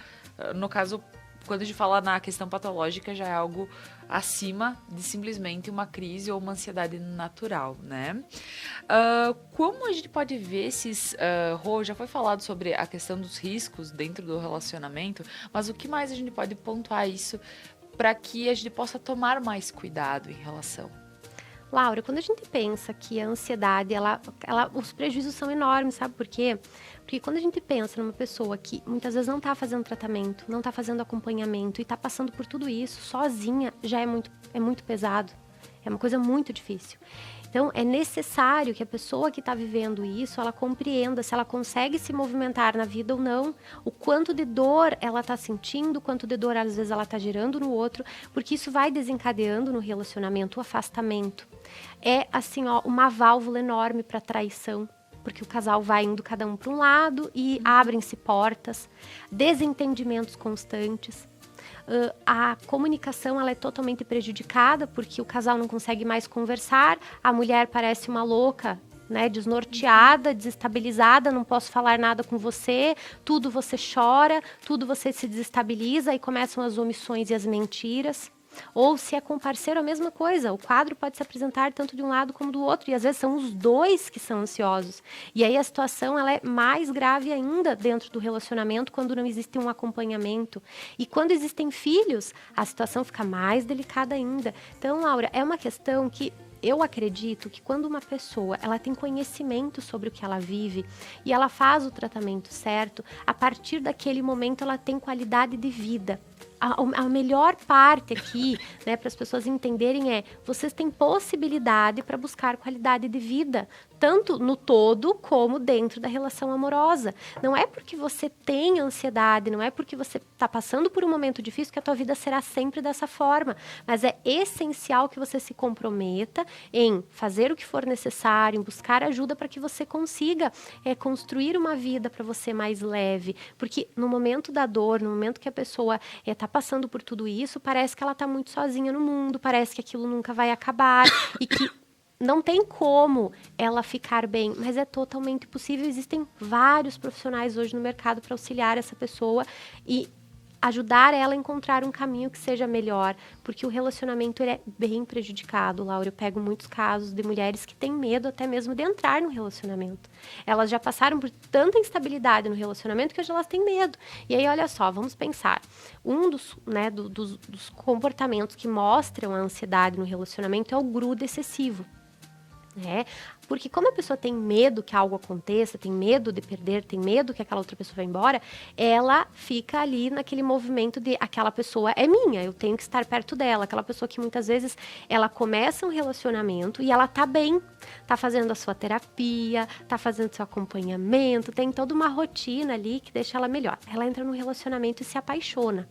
no caso, quando a gente fala na questão patológica, já é algo acima de simplesmente uma crise ou uma ansiedade natural, né? Como a gente pode ver esses... Rô, já foi falado sobre a questão dos riscos dentro do relacionamento, mas o que mais a gente pode pontuar isso para que a gente possa tomar mais cuidado em relação? Laura, quando a gente pensa que a ansiedade, os prejuízos são enormes, sabe por quê? Porque quando a gente pensa numa pessoa que muitas vezes não está fazendo tratamento, não está fazendo acompanhamento e está passando por tudo isso sozinha, já é muito pesado. É uma coisa muito difícil. Então, é necessário que a pessoa que está vivendo isso, ela compreenda se ela consegue se movimentar na vida ou não, o quanto de dor ela está sentindo, o quanto de dor às vezes ela está gerando no outro, porque isso vai desencadeando no relacionamento o afastamento. É, assim, uma válvula enorme para traição, porque o casal vai indo cada um para um lado e abrem-se portas, desentendimentos constantes. A comunicação ela é totalmente prejudicada porque o casal não consegue mais conversar, a mulher parece uma louca, né, desnorteada, desestabilizada, não posso falar nada com você, tudo você chora, tudo você se desestabiliza e começam as omissões e as mentiras. Ou se é com o parceiro, a mesma coisa. O quadro pode se apresentar tanto de um lado como do outro. E às vezes são os dois que são ansiosos. E aí a situação ela é mais grave ainda dentro do relacionamento quando não existe um acompanhamento. E quando existem filhos, a situação fica mais delicada ainda. Então, Laura, é uma questão que eu acredito que quando uma pessoa ela tem conhecimento sobre o que ela vive e ela faz o tratamento certo, a partir daquele momento ela tem qualidade de vida. A melhor parte aqui, né, para as pessoas entenderem vocês têm possibilidade para buscar qualidade de vida, tanto no todo como dentro da relação amorosa. Não é porque você tem ansiedade, não é porque você está passando por um momento difícil que a tua vida será sempre dessa forma, mas é essencial que você se comprometa em fazer o que for necessário, em buscar ajuda para que você consiga construir uma vida para você mais leve, porque no momento da dor, no momento que a pessoa está passando por tudo isso, parece que ela está muito sozinha no mundo, parece que aquilo nunca vai acabar e que não tem como ela ficar bem, mas é totalmente possível. Existem vários profissionais hoje no mercado para auxiliar essa pessoa e ajudar ela a encontrar um caminho que seja melhor, porque o relacionamento ele é bem prejudicado, Laura. Eu pego muitos casos de mulheres que têm medo até mesmo de entrar no relacionamento. Elas já passaram por tanta instabilidade no relacionamento que hoje elas têm medo. E aí, olha só, vamos pensar. Um dos comportamentos que mostram a ansiedade no relacionamento é o grude excessivo. Porque como a pessoa tem medo que algo aconteça, tem medo de perder, tem medo que aquela outra pessoa vá embora, ela fica ali naquele movimento de aquela pessoa é minha, eu tenho que estar perto dela. Aquela pessoa que muitas vezes ela começa um relacionamento e ela tá bem, tá fazendo a sua terapia, tá fazendo seu acompanhamento, tem toda uma rotina ali que deixa ela melhor. Ela entra no relacionamento e se apaixona.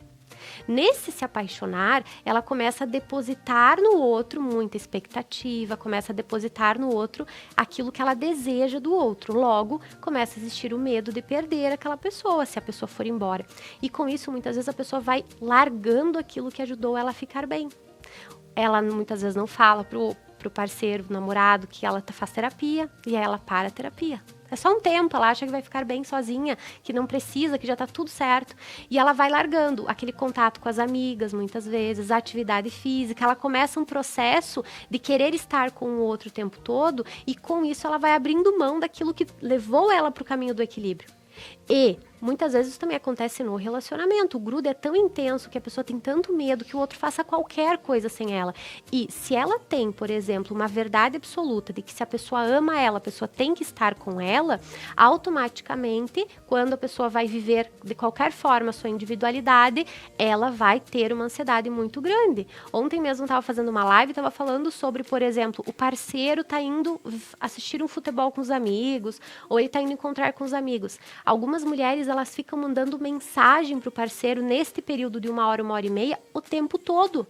Nesse se apaixonar, ela começa a depositar no outro muita expectativa, começa a depositar no outro aquilo que ela deseja do outro. Logo, começa a existir o medo de perder aquela pessoa, se a pessoa for embora. E com isso, muitas vezes, a pessoa vai largando aquilo que ajudou ela a ficar bem. Ela, muitas vezes, não fala pro parceiro, pro namorado, que ela faz terapia, e aí ela para a terapia. É só um tempo, ela acha que vai ficar bem sozinha, que não precisa, que já tá tudo certo. E ela vai largando aquele contato com as amigas, muitas vezes, a atividade física. Ela começa um processo de querer estar com o outro o tempo todo e com isso ela vai abrindo mão daquilo que levou ela para o caminho do equilíbrio. E muitas vezes isso também acontece no relacionamento. O grude é tão intenso que a pessoa tem tanto medo que o outro faça qualquer coisa sem ela. E se ela tem, por exemplo, uma verdade absoluta de que se a pessoa ama ela, a pessoa tem que estar com ela, automaticamente, quando a pessoa vai viver de qualquer forma a sua individualidade, ela vai ter uma ansiedade muito grande. Ontem mesmo estava fazendo uma live, estava falando sobre, por exemplo, o parceiro está indo assistir um futebol com os amigos, ou ele está indo encontrar com os amigos. Algumas mulheres, elas ficam mandando mensagem para o parceiro neste período de 1 hora e meia, o tempo todo.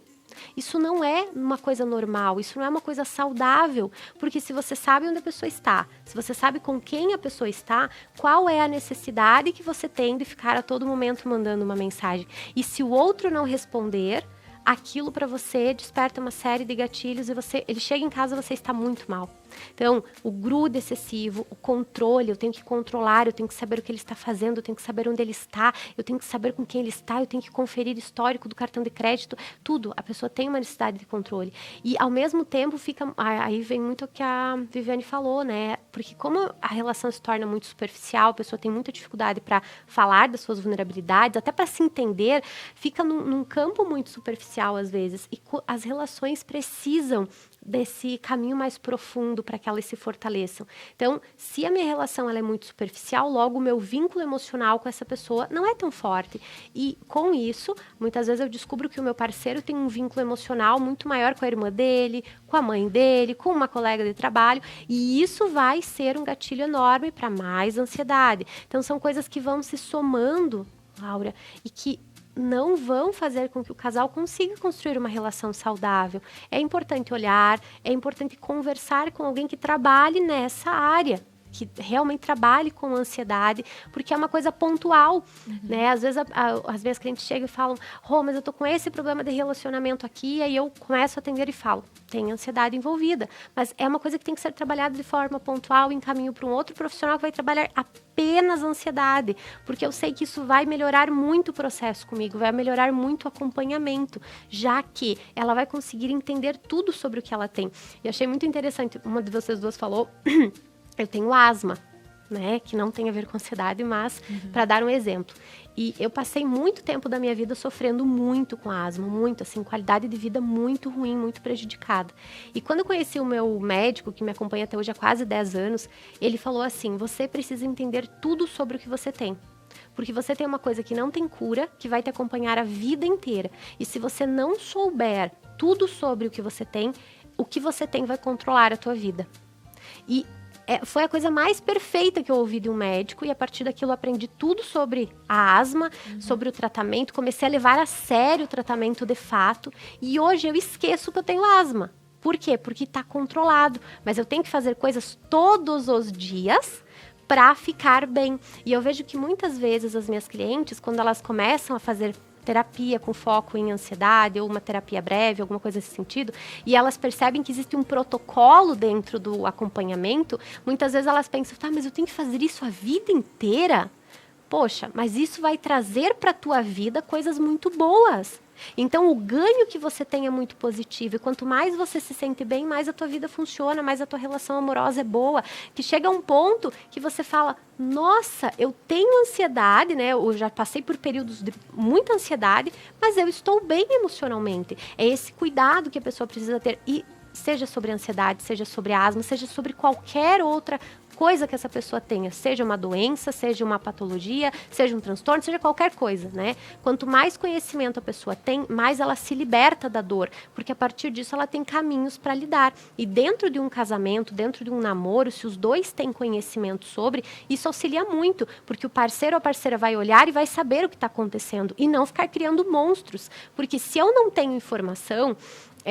Isso não é uma coisa normal, isso não é uma coisa saudável, porque se você sabe onde a pessoa está, se você sabe com quem a pessoa está, qual é a necessidade que você tem de ficar a todo momento mandando uma mensagem? E se o outro não responder, aquilo para você desperta uma série de gatilhos e ele chega em casa, você está muito mal. Então, o grude excessivo, o controle, eu tenho que controlar, eu tenho que saber o que ele está fazendo, eu tenho que saber onde ele está, eu tenho que saber com quem ele está, eu tenho que conferir histórico do cartão de crédito, tudo. A pessoa tem uma necessidade de controle. E, ao mesmo tempo, aí vem muito o que a Viviane falou, né? Porque como a relação se torna muito superficial, a pessoa tem muita dificuldade para falar das suas vulnerabilidades, até para se entender, fica num campo muito superficial, às vezes. E as relações precisam desse caminho mais profundo para que elas se fortaleçam. Então, se a minha relação ela é muito superficial, logo o meu vínculo emocional com essa pessoa não é tão forte. E com isso, muitas vezes eu descubro que o meu parceiro tem um vínculo emocional muito maior com a irmã dele, com a mãe dele, com uma colega de trabalho, e isso vai ser um gatilho enorme para mais ansiedade. Então, são coisas que vão se somando, Laura, e que não vão fazer com que o casal consiga construir uma relação saudável. É importante olhar, é importante conversar com alguém que trabalhe nessa área, que realmente trabalhe com ansiedade, porque é uma coisa pontual, né? Às vezes as minhas clientes chegam e falam, mas eu tô com esse problema de relacionamento aqui, e aí eu começo a atender e falo, tem ansiedade envolvida, mas é uma coisa que tem que ser trabalhada de forma pontual, encaminho para um outro profissional que vai trabalhar apenas a ansiedade, porque eu sei que isso vai melhorar muito o processo comigo, vai melhorar muito o acompanhamento, já que ela vai conseguir entender tudo sobre o que ela tem. E achei muito interessante, uma de vocês duas falou, eu tenho asma, né, que não tem a ver com ansiedade, mas para dar um exemplo. E eu passei muito tempo da minha vida sofrendo muito com asma, muito, assim, qualidade de vida muito ruim, muito prejudicada. E quando eu conheci o meu médico, que me acompanha até hoje há quase 10 anos, ele falou assim, você precisa entender tudo sobre o que você tem. Porque você tem uma coisa que não tem cura, que vai te acompanhar a vida inteira. E se você não souber tudo sobre o que você tem vai controlar a tua vida. E foi a coisa mais perfeita que eu ouvi de um médico, e a partir daquilo eu aprendi tudo sobre a asma, sobre o tratamento, comecei a levar a sério o tratamento de fato, e hoje eu esqueço que eu tenho asma. Por quê? Porque está controlado, mas eu tenho que fazer coisas todos os dias para ficar bem. E eu vejo que muitas vezes as minhas clientes, quando elas começam a fazer terapia com foco em ansiedade ou uma terapia breve, alguma coisa nesse sentido, e elas percebem que existe um protocolo dentro do acompanhamento, muitas vezes elas pensam, mas eu tenho que fazer isso a vida inteira? Poxa, mas isso vai trazer para a tua vida coisas muito boas. Então, o ganho que você tem é muito positivo. E quanto mais você se sente bem, mais a tua vida funciona, mais a tua relação amorosa é boa. Que chega a um ponto que você fala, nossa, eu tenho ansiedade, né? Eu já passei por períodos de muita ansiedade, mas eu estou bem emocionalmente. É esse cuidado que a pessoa precisa ter. E seja sobre ansiedade, seja sobre asma, seja sobre qualquer outra coisa que essa pessoa tenha, seja uma doença, seja uma patologia, seja um transtorno, seja qualquer coisa, né? Quanto mais conhecimento a pessoa tem, mais ela se liberta da dor, porque a partir disso ela tem caminhos para lidar. E dentro de um casamento, dentro de um namoro, se os dois têm conhecimento sobre, isso auxilia muito, porque o parceiro ou a parceira vai olhar e vai saber o que está acontecendo e não ficar criando monstros, porque se eu não tenho informação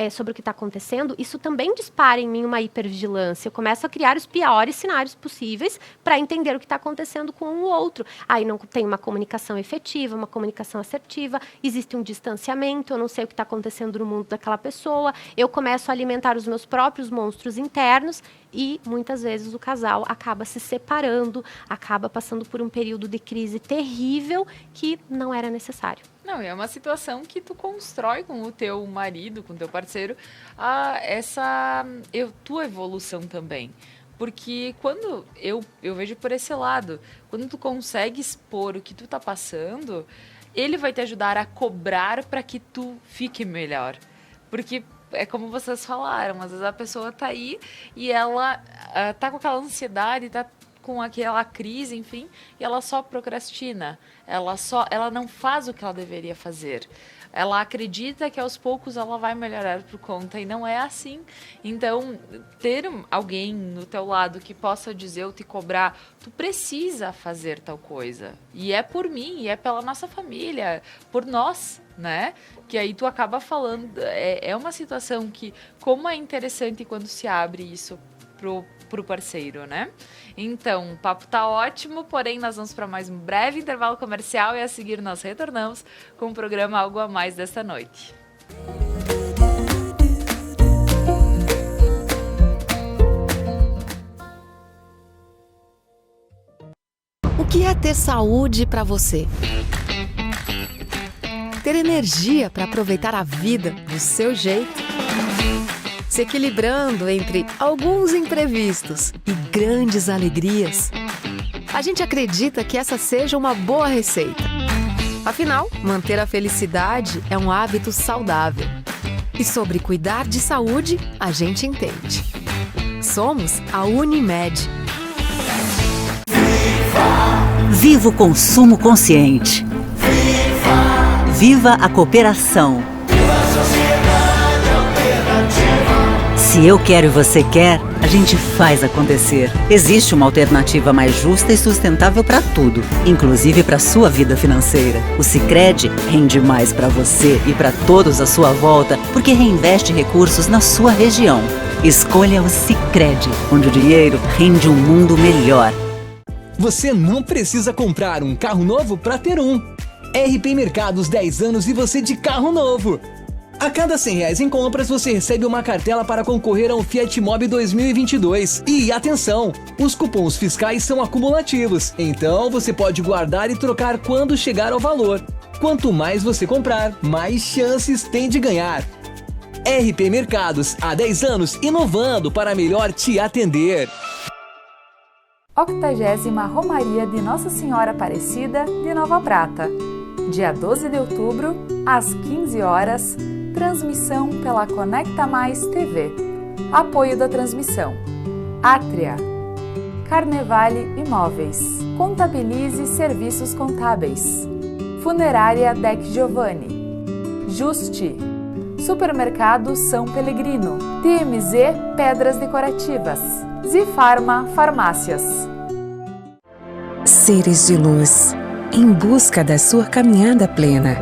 sobre o que está acontecendo, isso também dispara em mim uma hipervigilância. Eu começo a criar os piores cenários possíveis para entender o que está acontecendo com o outro. Aí não tem uma comunicação efetiva, uma comunicação assertiva, existe um distanciamento, eu não sei o que está acontecendo no mundo daquela pessoa, eu começo a alimentar os meus próprios monstros internos e muitas vezes o casal acaba se separando, acaba passando por um período de crise terrível que não era necessário. Não, é uma situação que tu constrói com o teu marido, com o teu parceiro, tua evolução também. Porque quando eu vejo por esse lado, quando tu consegue expor o que tu tá passando, ele vai te ajudar a cobrar para que tu fique melhor. Porque é como vocês falaram, às vezes a pessoa tá aí e ela tá com aquela ansiedade, tá com aquela crise, enfim, e ela só procrastina. Ela não faz o que ela deveria fazer. Ela acredita que aos poucos ela vai melhorar por conta, e não é assim. Então, ter alguém no teu lado que possa dizer ou te cobrar, tu precisa fazer tal coisa. E é por mim, e é pela nossa família, por nós, né? Que aí tu acaba falando, é uma situação que, como é interessante quando se abre isso pro parceiro, né? Então, o papo tá ótimo, porém nós vamos para mais um breve intervalo comercial e a seguir nós retornamos com o programa Algo a Mais desta noite. O que é ter saúde para você? Ter energia para aproveitar a vida do seu jeito? Se equilibrando entre alguns imprevistos e grandes alegrias? A gente acredita que essa seja uma boa receita. Afinal, manter a felicidade é um hábito saudável. E sobre cuidar de saúde, a gente entende. Somos a Unimed. Viva o consumo consciente. Viva a cooperação. Se eu quero e você quer, a gente faz acontecer. Existe uma alternativa mais justa e sustentável para tudo, inclusive para sua vida financeira. O Sicredi rende mais para você e para todos à sua volta, porque reinveste recursos na sua região. Escolha o Sicredi, onde o dinheiro rende um mundo melhor. Você não precisa comprar um carro novo para ter um. RP Mercados 10 anos e você de carro novo. A cada R$100 em compras, você recebe uma cartela para concorrer ao Fiat Mobi 2022. E atenção, os cupons fiscais são acumulativos, então você pode guardar e trocar quando chegar ao valor. Quanto mais você comprar, mais chances tem de ganhar. RP Mercados, há 10 anos, inovando para melhor te atender. 80ª Romaria de Nossa Senhora Aparecida de Nova Prata. Dia 12 de outubro, às 15 horas, transmissão pela Conecta Mais TV. Apoio da transmissão: Átria, Carnevale Imóveis, Contabilize Serviços Contábeis, Funerária Dec Giovanni, Juste, Supermercado São Pellegrino, TMZ Pedras Decorativas, Zifarma Farmácias. Seres de luz, em busca da sua caminhada plena.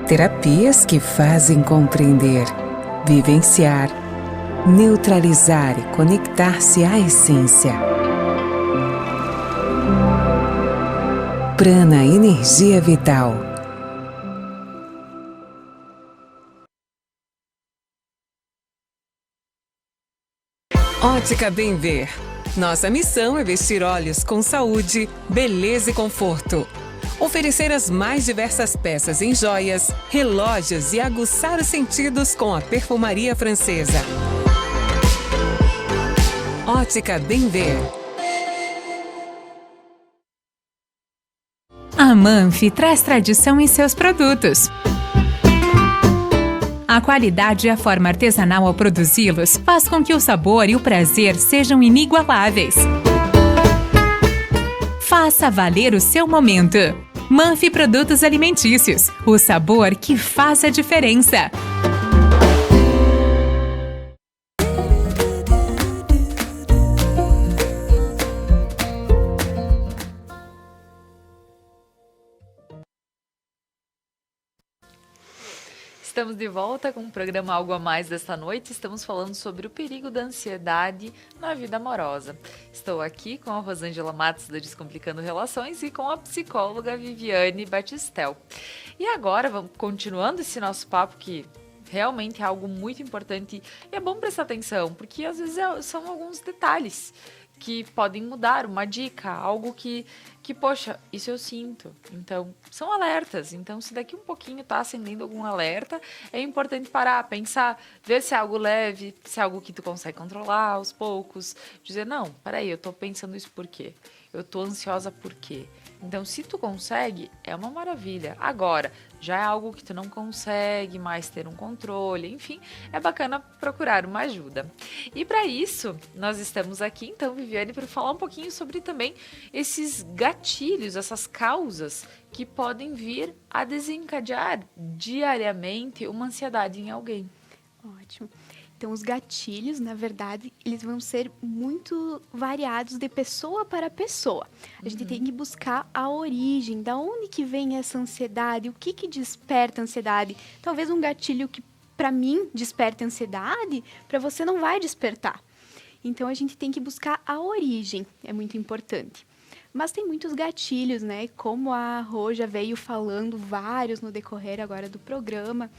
Terapias que fazem compreender, vivenciar, neutralizar e conectar-se à essência. Prana Energia Vital. Ótica Bem Ver. Nossa missão é vestir olhos com saúde, beleza e conforto. Oferecer as mais diversas peças em joias, relógios e aguçar os sentidos com a perfumaria francesa. Ótica Bem Ver. A Manfi traz tradição em seus produtos. A qualidade e a forma artesanal ao produzi-los faz com que o sabor e o prazer sejam inigualáveis. Faça valer o seu momento. Manfi Produtos Alimentícios, o sabor que faz a diferença. Estamos de volta com o programa Algo a Mais desta noite. Estamos falando sobre o perigo da ansiedade na vida amorosa. Estou aqui com a Rosângela Matos da Descomplicando Relações e com a psicóloga Viviane Batistel. E agora, vamos continuando esse nosso papo que realmente é algo muito importante e é bom prestar atenção, porque às vezes são alguns detalhes que podem mudar, uma dica, algo que, poxa, isso eu sinto. Então, são alertas. Então, se daqui um pouquinho tá acendendo algum alerta, é importante parar, pensar, ver se é algo leve, se é algo que tu consegue controlar aos poucos. Dizer, não, peraí, eu tô pensando isso por quê? Eu tô ansiosa por quê? Então, se tu consegue, é uma maravilha. Agora, já é algo que tu não consegue mais ter um controle, enfim, é bacana procurar uma ajuda. E para isso, nós estamos aqui, então, Viviane, para falar um pouquinho sobre também esses gatilhos, essas causas que podem vir a desencadear diariamente uma ansiedade em alguém. Ótimo. Então, os gatilhos, na verdade, eles vão ser muito variados de pessoa para pessoa. A gente tem que buscar a origem, da onde que vem essa ansiedade, o que desperta a ansiedade. Talvez um gatilho que, para mim, desperta ansiedade, para você não vai despertar. Então, a gente tem que buscar a origem, é muito importante. Mas tem muitos gatilhos, né? Como a Rô já veio falando vários no decorrer agora do programa.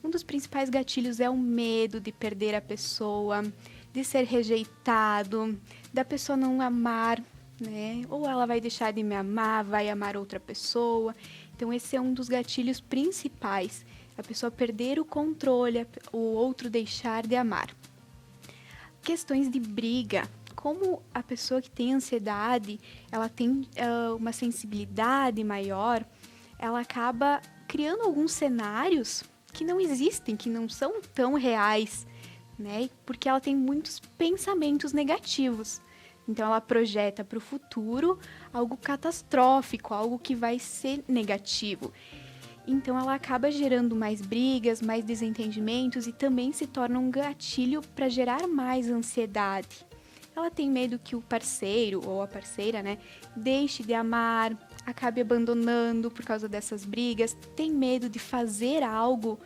Um dos principais gatilhos é o medo de perder a pessoa, de ser rejeitado, da pessoa não amar, né? Ou ela vai deixar de me amar, vai amar outra pessoa. Então esse é um dos gatilhos principais, a pessoa perder o controle, o outro deixar de amar. Questões de briga. Como a pessoa que tem ansiedade, ela tem uma sensibilidade maior, ela acaba criando alguns cenários que não existem, que não são tão reais, né? Porque ela tem muitos pensamentos negativos. Então ela projeta para o futuro algo catastrófico, algo que vai ser negativo. Então ela acaba gerando mais brigas, mais desentendimentos e também se torna um gatilho para gerar mais ansiedade. Ela tem medo que o parceiro ou a parceira, né, deixe de amar, acabe abandonando por causa dessas brigas, tem medo de fazer algo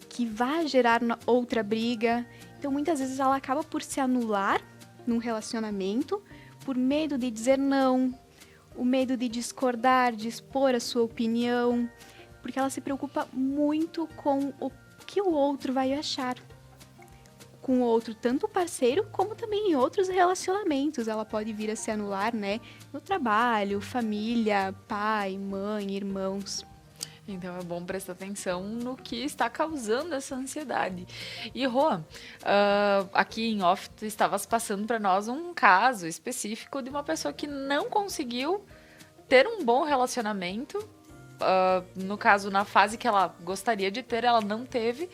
que vai gerar outra briga. Então muitas vezes ela acaba por se anular num relacionamento por medo de dizer não, o medo de discordar, de expor a sua opinião, porque ela se preocupa muito com o que o outro vai achar. Com o outro, tanto o parceiro, como também em outros relacionamentos. Ela pode vir a se anular, né? No trabalho, família, pai, mãe, irmãos. Então é bom prestar atenção no que está causando essa ansiedade. E Rô, aqui em off tu estavas passando para nós um caso específico de uma pessoa que não conseguiu ter um bom relacionamento. No caso, na fase que ela gostaria de ter, ela não teve,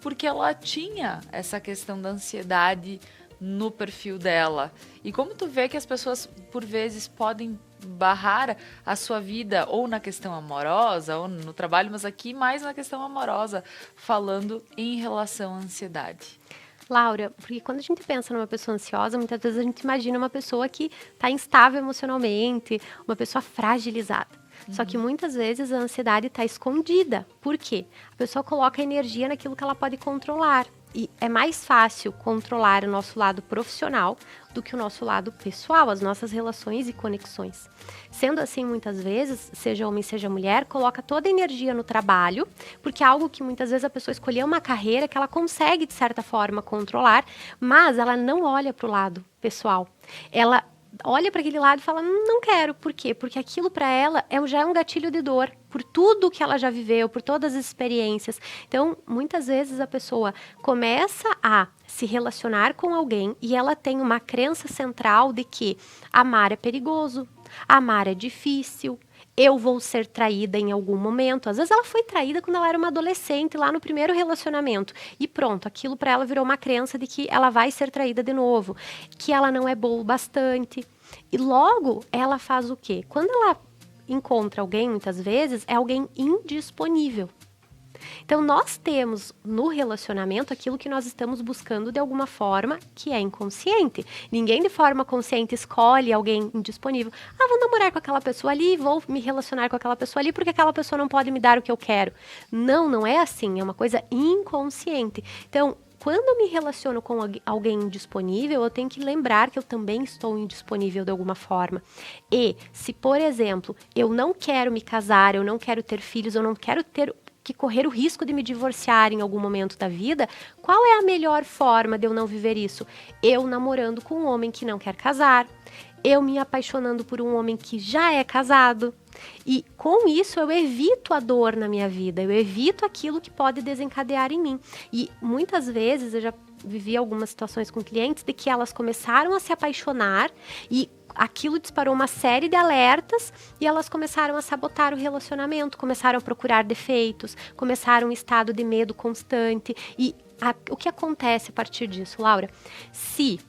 porque ela tinha essa questão da ansiedade no perfil dela. E como tu vê que as pessoas, por vezes, podem barrar a sua vida ou na questão amorosa ou no trabalho, mas aqui mais na questão amorosa, falando em relação à ansiedade. Laura, porque quando a gente pensa numa pessoa ansiosa, muitas vezes a gente imagina uma pessoa que está instável emocionalmente, uma pessoa fragilizada. Só que muitas vezes a ansiedade está escondida. Por quê? A pessoa coloca energia naquilo que ela pode controlar. E é mais fácil controlar o nosso lado profissional do que o nosso lado pessoal, as nossas relações e conexões. Sendo assim, muitas vezes, seja homem, seja mulher, coloca toda a energia no trabalho, porque é algo que muitas vezes a pessoa escolheu uma carreira que ela consegue, de certa forma, controlar, mas ela não olha para o lado pessoal. Ela olha para aquele lado e fala, não quero. Por quê? Porque aquilo para ela já é um gatilho de dor, por tudo que ela já viveu, por todas as experiências. Então, muitas vezes a pessoa começa a se relacionar com alguém e ela tem uma crença central de que amar é perigoso, amar é difícil, eu vou ser traída em algum momento. Às vezes ela foi traída quando ela era uma adolescente, lá no primeiro relacionamento. E pronto, aquilo para ela virou uma crença de que ela vai ser traída de novo, que ela não é boa o bastante. E logo ela faz o quê? Quando ela encontra alguém, muitas vezes, é alguém indisponível. Então, nós temos no relacionamento aquilo que nós estamos buscando de alguma forma que é inconsciente. Ninguém de forma consciente escolhe alguém indisponível. Vou namorar com aquela pessoa ali, vou me relacionar com aquela pessoa ali porque aquela pessoa não pode me dar o que eu quero. Não é assim, é uma coisa inconsciente. Então, quando eu me relaciono com alguém indisponível, eu tenho que lembrar que eu também estou indisponível de alguma forma. E se, por exemplo, eu não quero me casar, eu não quero ter filhos, eu não quero ter que correr o risco de me divorciar em algum momento da vida, qual é a melhor forma de eu não viver isso? Eu namorando com um homem que não quer casar, eu me apaixonando por um homem que já é casado, e com isso eu evito a dor na minha vida, eu evito aquilo que pode desencadear em mim. E muitas vezes eu já vivi algumas situações com clientes de que elas começaram a se apaixonar e aquilo disparou uma série de alertas e elas começaram a sabotar o relacionamento, começaram a procurar defeitos, começaram um estado de medo constante. E o que acontece a partir disso, Laura? Se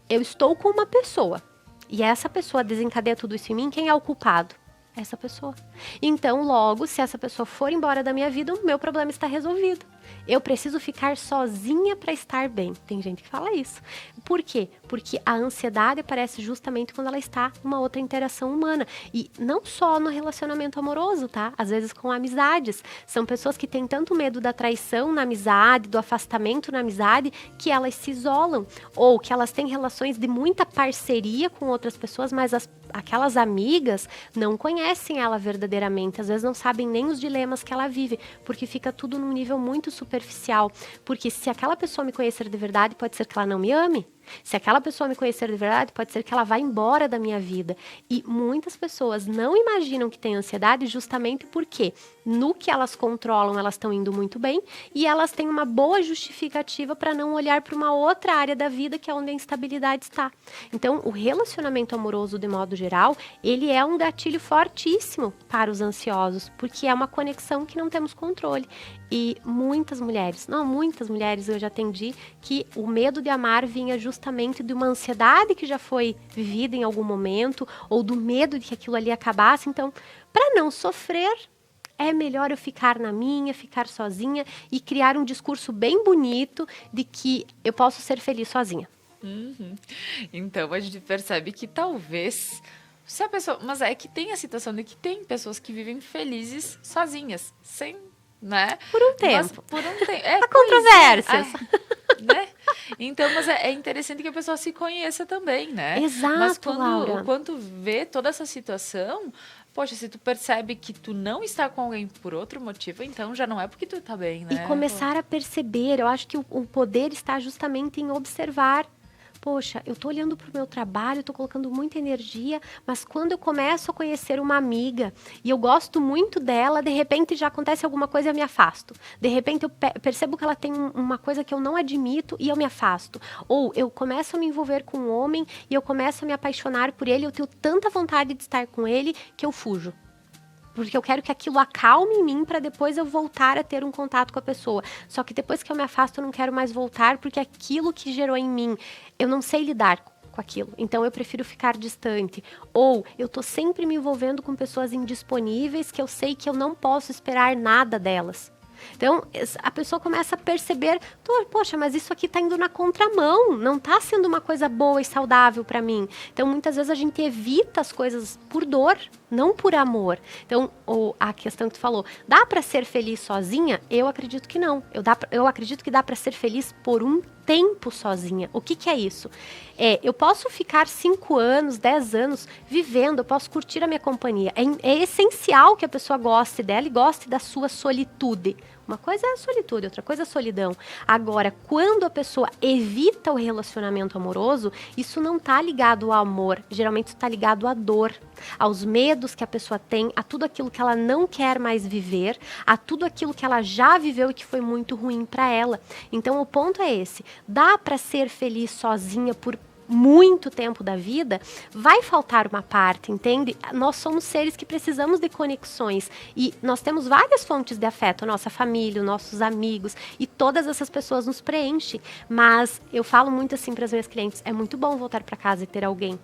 eu estou com uma pessoa e essa pessoa desencadeia tudo isso em mim, quem é o culpado? Essa pessoa. Então, logo, se essa pessoa for embora da minha vida, o meu problema está resolvido. Eu preciso ficar sozinha para estar bem. Tem gente que fala isso. Por quê? Porque a ansiedade aparece justamente quando ela está numa outra interação humana. E não só no relacionamento amoroso, tá? Às vezes com amizades. São pessoas que têm tanto medo da traição na amizade, do afastamento na amizade, que elas se isolam. Ou que elas têm relações de muita parceria com outras pessoas, mas aquelas amigas não conhecem ela verdadeiramente, às vezes não sabem nem os dilemas que ela vive, porque fica tudo num nível muito superficial. Porque se aquela pessoa me conhecer de verdade, pode ser que ela não me ame. Se aquela pessoa me conhecer de verdade, pode ser que ela vá embora da minha vida. E muitas pessoas não imaginam que têm ansiedade justamente porque no que elas controlam, elas estão indo muito bem e elas têm uma boa justificativa para não olhar para uma outra área da vida que é onde a instabilidade está. Então, o relacionamento amoroso, de modo geral, ele é um gatilho fortíssimo para os ansiosos, porque é uma conexão que não temos controle. E muitas mulheres eu já atendi que o medo de amar vinha justamente de uma ansiedade que já foi vivida em algum momento, ou do medo de que aquilo ali acabasse. Então, para não sofrer, é melhor eu ficar na minha, ficar sozinha e criar um discurso bem bonito de que eu posso ser feliz sozinha. Então, a gente percebe que talvez... Se a pessoa, mas é que tem a situação de que tem pessoas que vivem felizes sozinhas, sem... Né? Por um tempo. Mas, por um tempo. Há controvérsias. Né? Então, mas é interessante que a pessoa se conheça também, né? Exato, mas Laura. quando vê toda essa situação, poxa, se tu percebe que tu não está com alguém por outro motivo, então já não é porque tu tá bem, né? E começar a perceber, eu acho que o poder está justamente em observar. Poxa, eu tô olhando pro meu trabalho, tô colocando muita energia, mas quando eu começo a conhecer uma amiga e eu gosto muito dela, de repente já acontece alguma coisa e eu me afasto. De repente eu percebo que ela tem uma coisa que eu não admito e eu me afasto. Ou eu começo a me envolver com um homem e eu começo a me apaixonar por ele, eu tenho tanta vontade de estar com ele que eu fujo. Porque eu quero que aquilo acalme em mim para depois eu voltar a ter um contato com a pessoa. Só que depois que eu me afasto, eu não quero mais voltar, porque aquilo que gerou em mim, eu não sei lidar com aquilo. Então eu prefiro ficar distante. Ou eu tô sempre me envolvendo com pessoas indisponíveis que eu sei que eu não posso esperar nada delas. Então, a pessoa começa a perceber, poxa, mas isso aqui tá indo na contramão, não tá sendo uma coisa boa e saudável para mim. Então, muitas vezes a gente evita as coisas por dor, não por amor. Então, a questão que tu falou, dá para ser feliz sozinha? Eu acredito que não. Eu acredito que dá para ser feliz por um tempo sozinha. O que é isso? Eu posso ficar 5 anos, 10 anos vivendo, eu posso curtir a minha companhia. É essencial que a pessoa goste dela e goste da sua solitude. Uma coisa é a solitude, outra coisa é a solidão. Agora, quando a pessoa evita o relacionamento amoroso, isso não está ligado ao amor. Geralmente está ligado à dor, aos medos que a pessoa tem, a tudo aquilo que ela não quer mais viver, a tudo aquilo que ela já viveu e que foi muito ruim para ela. Então, o ponto é esse. Dá para ser feliz sozinha por muito tempo da vida, vai faltar uma parte, entende? Nós somos seres que precisamos de conexões e nós temos várias fontes de afeto, a nossa família, os nossos amigos, e todas essas pessoas nos preenchem, mas eu falo muito assim para as minhas clientes, é muito bom voltar para casa e ter alguém.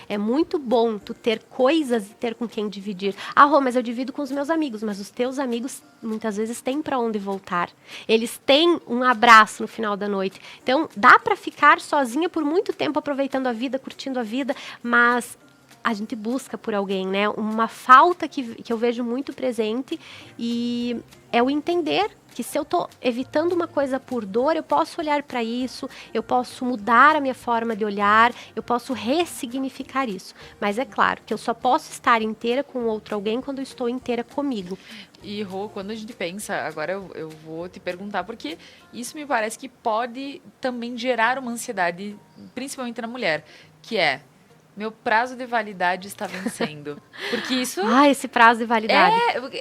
É muito bom tu ter coisas e ter com quem dividir. Rô, mas eu divido com os meus amigos. Mas os teus amigos muitas vezes têm para onde voltar. Eles têm um abraço no final da noite. Então, dá para ficar sozinha por muito tempo aproveitando a vida, curtindo a vida, mas a gente busca por alguém, né? Uma falta que eu vejo muito presente e é o entender que se eu tô evitando uma coisa por dor, eu posso olhar para isso, eu posso mudar a minha forma de olhar, eu posso ressignificar isso. Mas é claro que eu só posso estar inteira com outro alguém quando eu estou inteira comigo. E, Rô, quando a gente pensa, agora eu vou te perguntar, porque isso me parece que pode também gerar uma ansiedade, principalmente na mulher, que é, meu prazo de validade está vencendo. Porque isso... esse prazo de validade.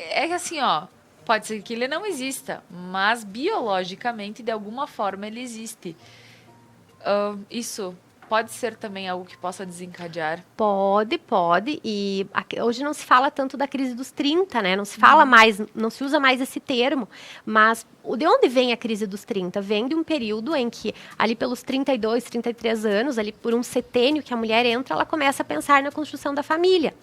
É assim, ó, pode ser que ele não exista, mas biologicamente, de alguma forma, ele existe. Isso pode ser também algo que possa desencadear? Pode. E hoje não se fala tanto da crise dos 30, né? Não se fala mais, não se usa mais esse termo. Mas de onde vem a crise dos 30? Vem de um período em que, ali pelos 32, 33 anos, ali por um setênio que a mulher entra, ela começa a pensar na construção da família.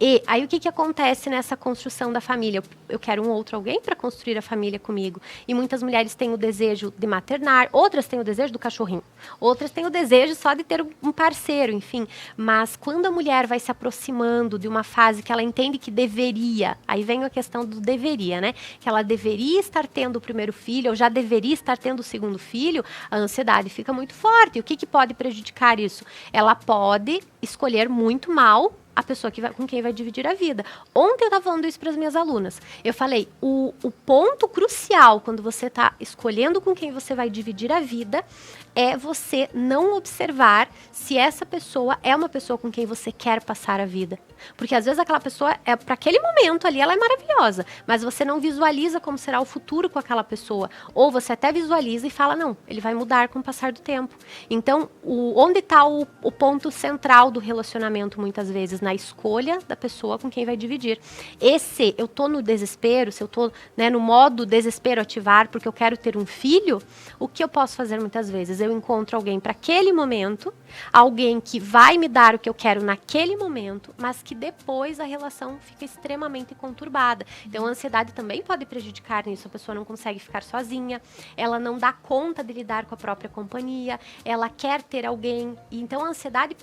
E aí o que acontece nessa construção da família? Eu quero um outro alguém para construir a família comigo. E muitas mulheres têm o desejo de maternar, outras têm o desejo do cachorrinho, outras têm o desejo só de ter um parceiro, enfim. Mas quando a mulher vai se aproximando de uma fase que ela entende que deveria, aí vem a questão do deveria, né? Que ela deveria estar tendo o primeiro filho, ou já deveria estar tendo o segundo filho, a ansiedade fica muito forte. E o que pode prejudicar isso? Ela pode escolher muito mal a pessoa com quem vai dividir a vida. Ontem eu estava falando isso para as minhas alunas. Eu falei, o ponto crucial quando você está escolhendo com quem você vai dividir a vida é você não observar se essa pessoa é uma pessoa com quem você quer passar a vida. Porque às vezes aquela pessoa, para aquele momento ali, ela é maravilhosa, mas você não visualiza como será o futuro com aquela pessoa. Ou você até visualiza e fala, não, ele vai mudar com o passar do tempo. Então, onde está o ponto central do relacionamento, muitas vezes? Na escolha da pessoa com quem vai dividir. Eu tô no desespero, se eu tô, né, no modo desespero ativar porque eu quero ter um filho, o que eu posso fazer muitas vezes? Eu encontro alguém para aquele momento, alguém que vai me dar o que eu quero naquele momento, mas que depois a relação fica extremamente conturbada. Então, a ansiedade também pode prejudicar nisso. A pessoa não consegue ficar sozinha, ela não dá conta de lidar com a própria companhia, ela quer ter alguém. Então, a ansiedade,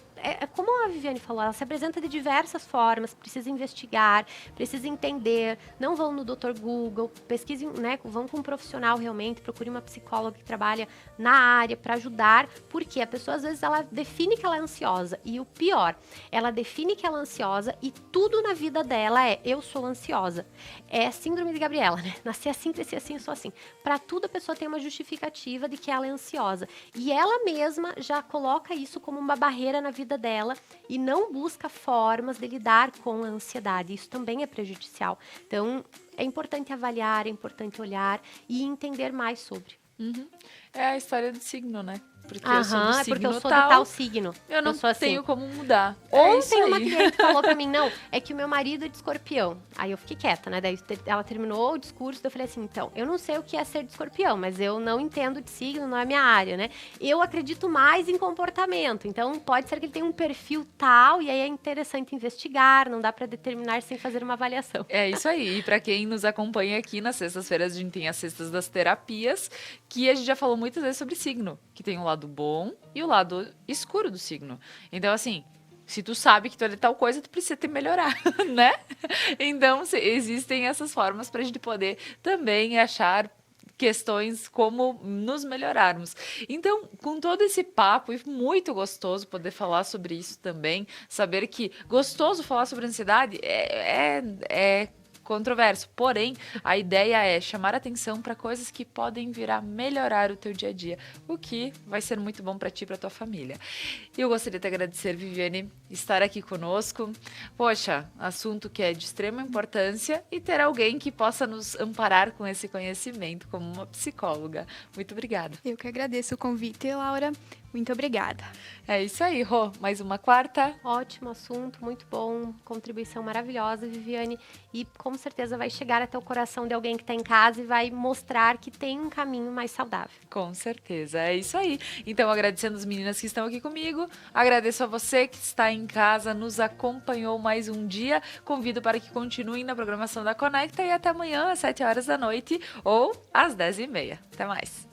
como a Viviane falou, ela se apresenta de diversas formas, precisa investigar, precisa entender, não vão no Dr. Google, pesquisem, né, vão com um profissional realmente, procure uma psicóloga que trabalha na área para ajudar, porque a pessoa às vezes ela define que ela é ansiosa, e o pior, ela define que ela é ansiosa e tudo na vida dela é, eu sou ansiosa. É síndrome de Gabriela, né? Nasci assim, cresci assim, sou assim. Para tudo a pessoa tem uma justificativa de que ela é ansiosa. E ela mesma já coloca isso como uma barreira na vida dela e não busca formas de lidar com a ansiedade. Isso também é prejudicial. Então, é importante avaliar, é importante olhar e entender mais sobre. Uhum. É a história do signo, né? Porque eu sou do signo porque eu sou tal, de tal signo. Eu não sou assim. tenho como mudar. Ontem uma cliente falou pra mim, não, é que o meu marido é de escorpião. Aí eu fiquei quieta, né? Daí ela terminou o discurso, daí eu falei assim, então, eu não sei o que é ser de escorpião, mas eu não entendo de signo, não é minha área, né? Eu acredito mais em comportamento, então pode ser que ele tenha um perfil tal, e aí é interessante investigar, não dá pra determinar sem fazer uma avaliação. É isso aí. E pra quem nos acompanha aqui, nas sextas-feiras a gente tem as cestas das terapias, que a gente já falou muitas vezes sobre signo, que tem o lado bom e o lado escuro do signo. Então, assim, se tu sabe que tu é de tal coisa, tu precisa te melhorar, né? Então, existem essas formas pra gente poder também achar questões como nos melhorarmos. Então, com todo esse papo, e muito gostoso poder falar sobre isso também, saber que gostoso falar sobre ansiedade é controverso, porém, a ideia é chamar atenção para coisas que podem vir a melhorar o teu dia a dia, o que vai ser muito bom para ti e para tua família. E eu gostaria de agradecer, Viviane, estar aqui conosco. Poxa, assunto que é de extrema importância e ter alguém que possa nos amparar com esse conhecimento como uma psicóloga. Muito obrigada. Eu que agradeço o convite, Laura. Muito obrigada. É isso aí, Rô. Mais uma quarta. Ótimo assunto, muito bom. Contribuição maravilhosa, Viviane. E com certeza vai chegar até o coração de alguém que está em casa e vai mostrar que tem um caminho mais saudável. Com certeza, é isso aí. Então, agradecendo as meninas que estão aqui comigo, agradeço a você que está em casa, nos acompanhou mais um dia. Convido para que continuem na programação da Conecta e até amanhã às 7 horas da noite ou às 10h30. Até mais.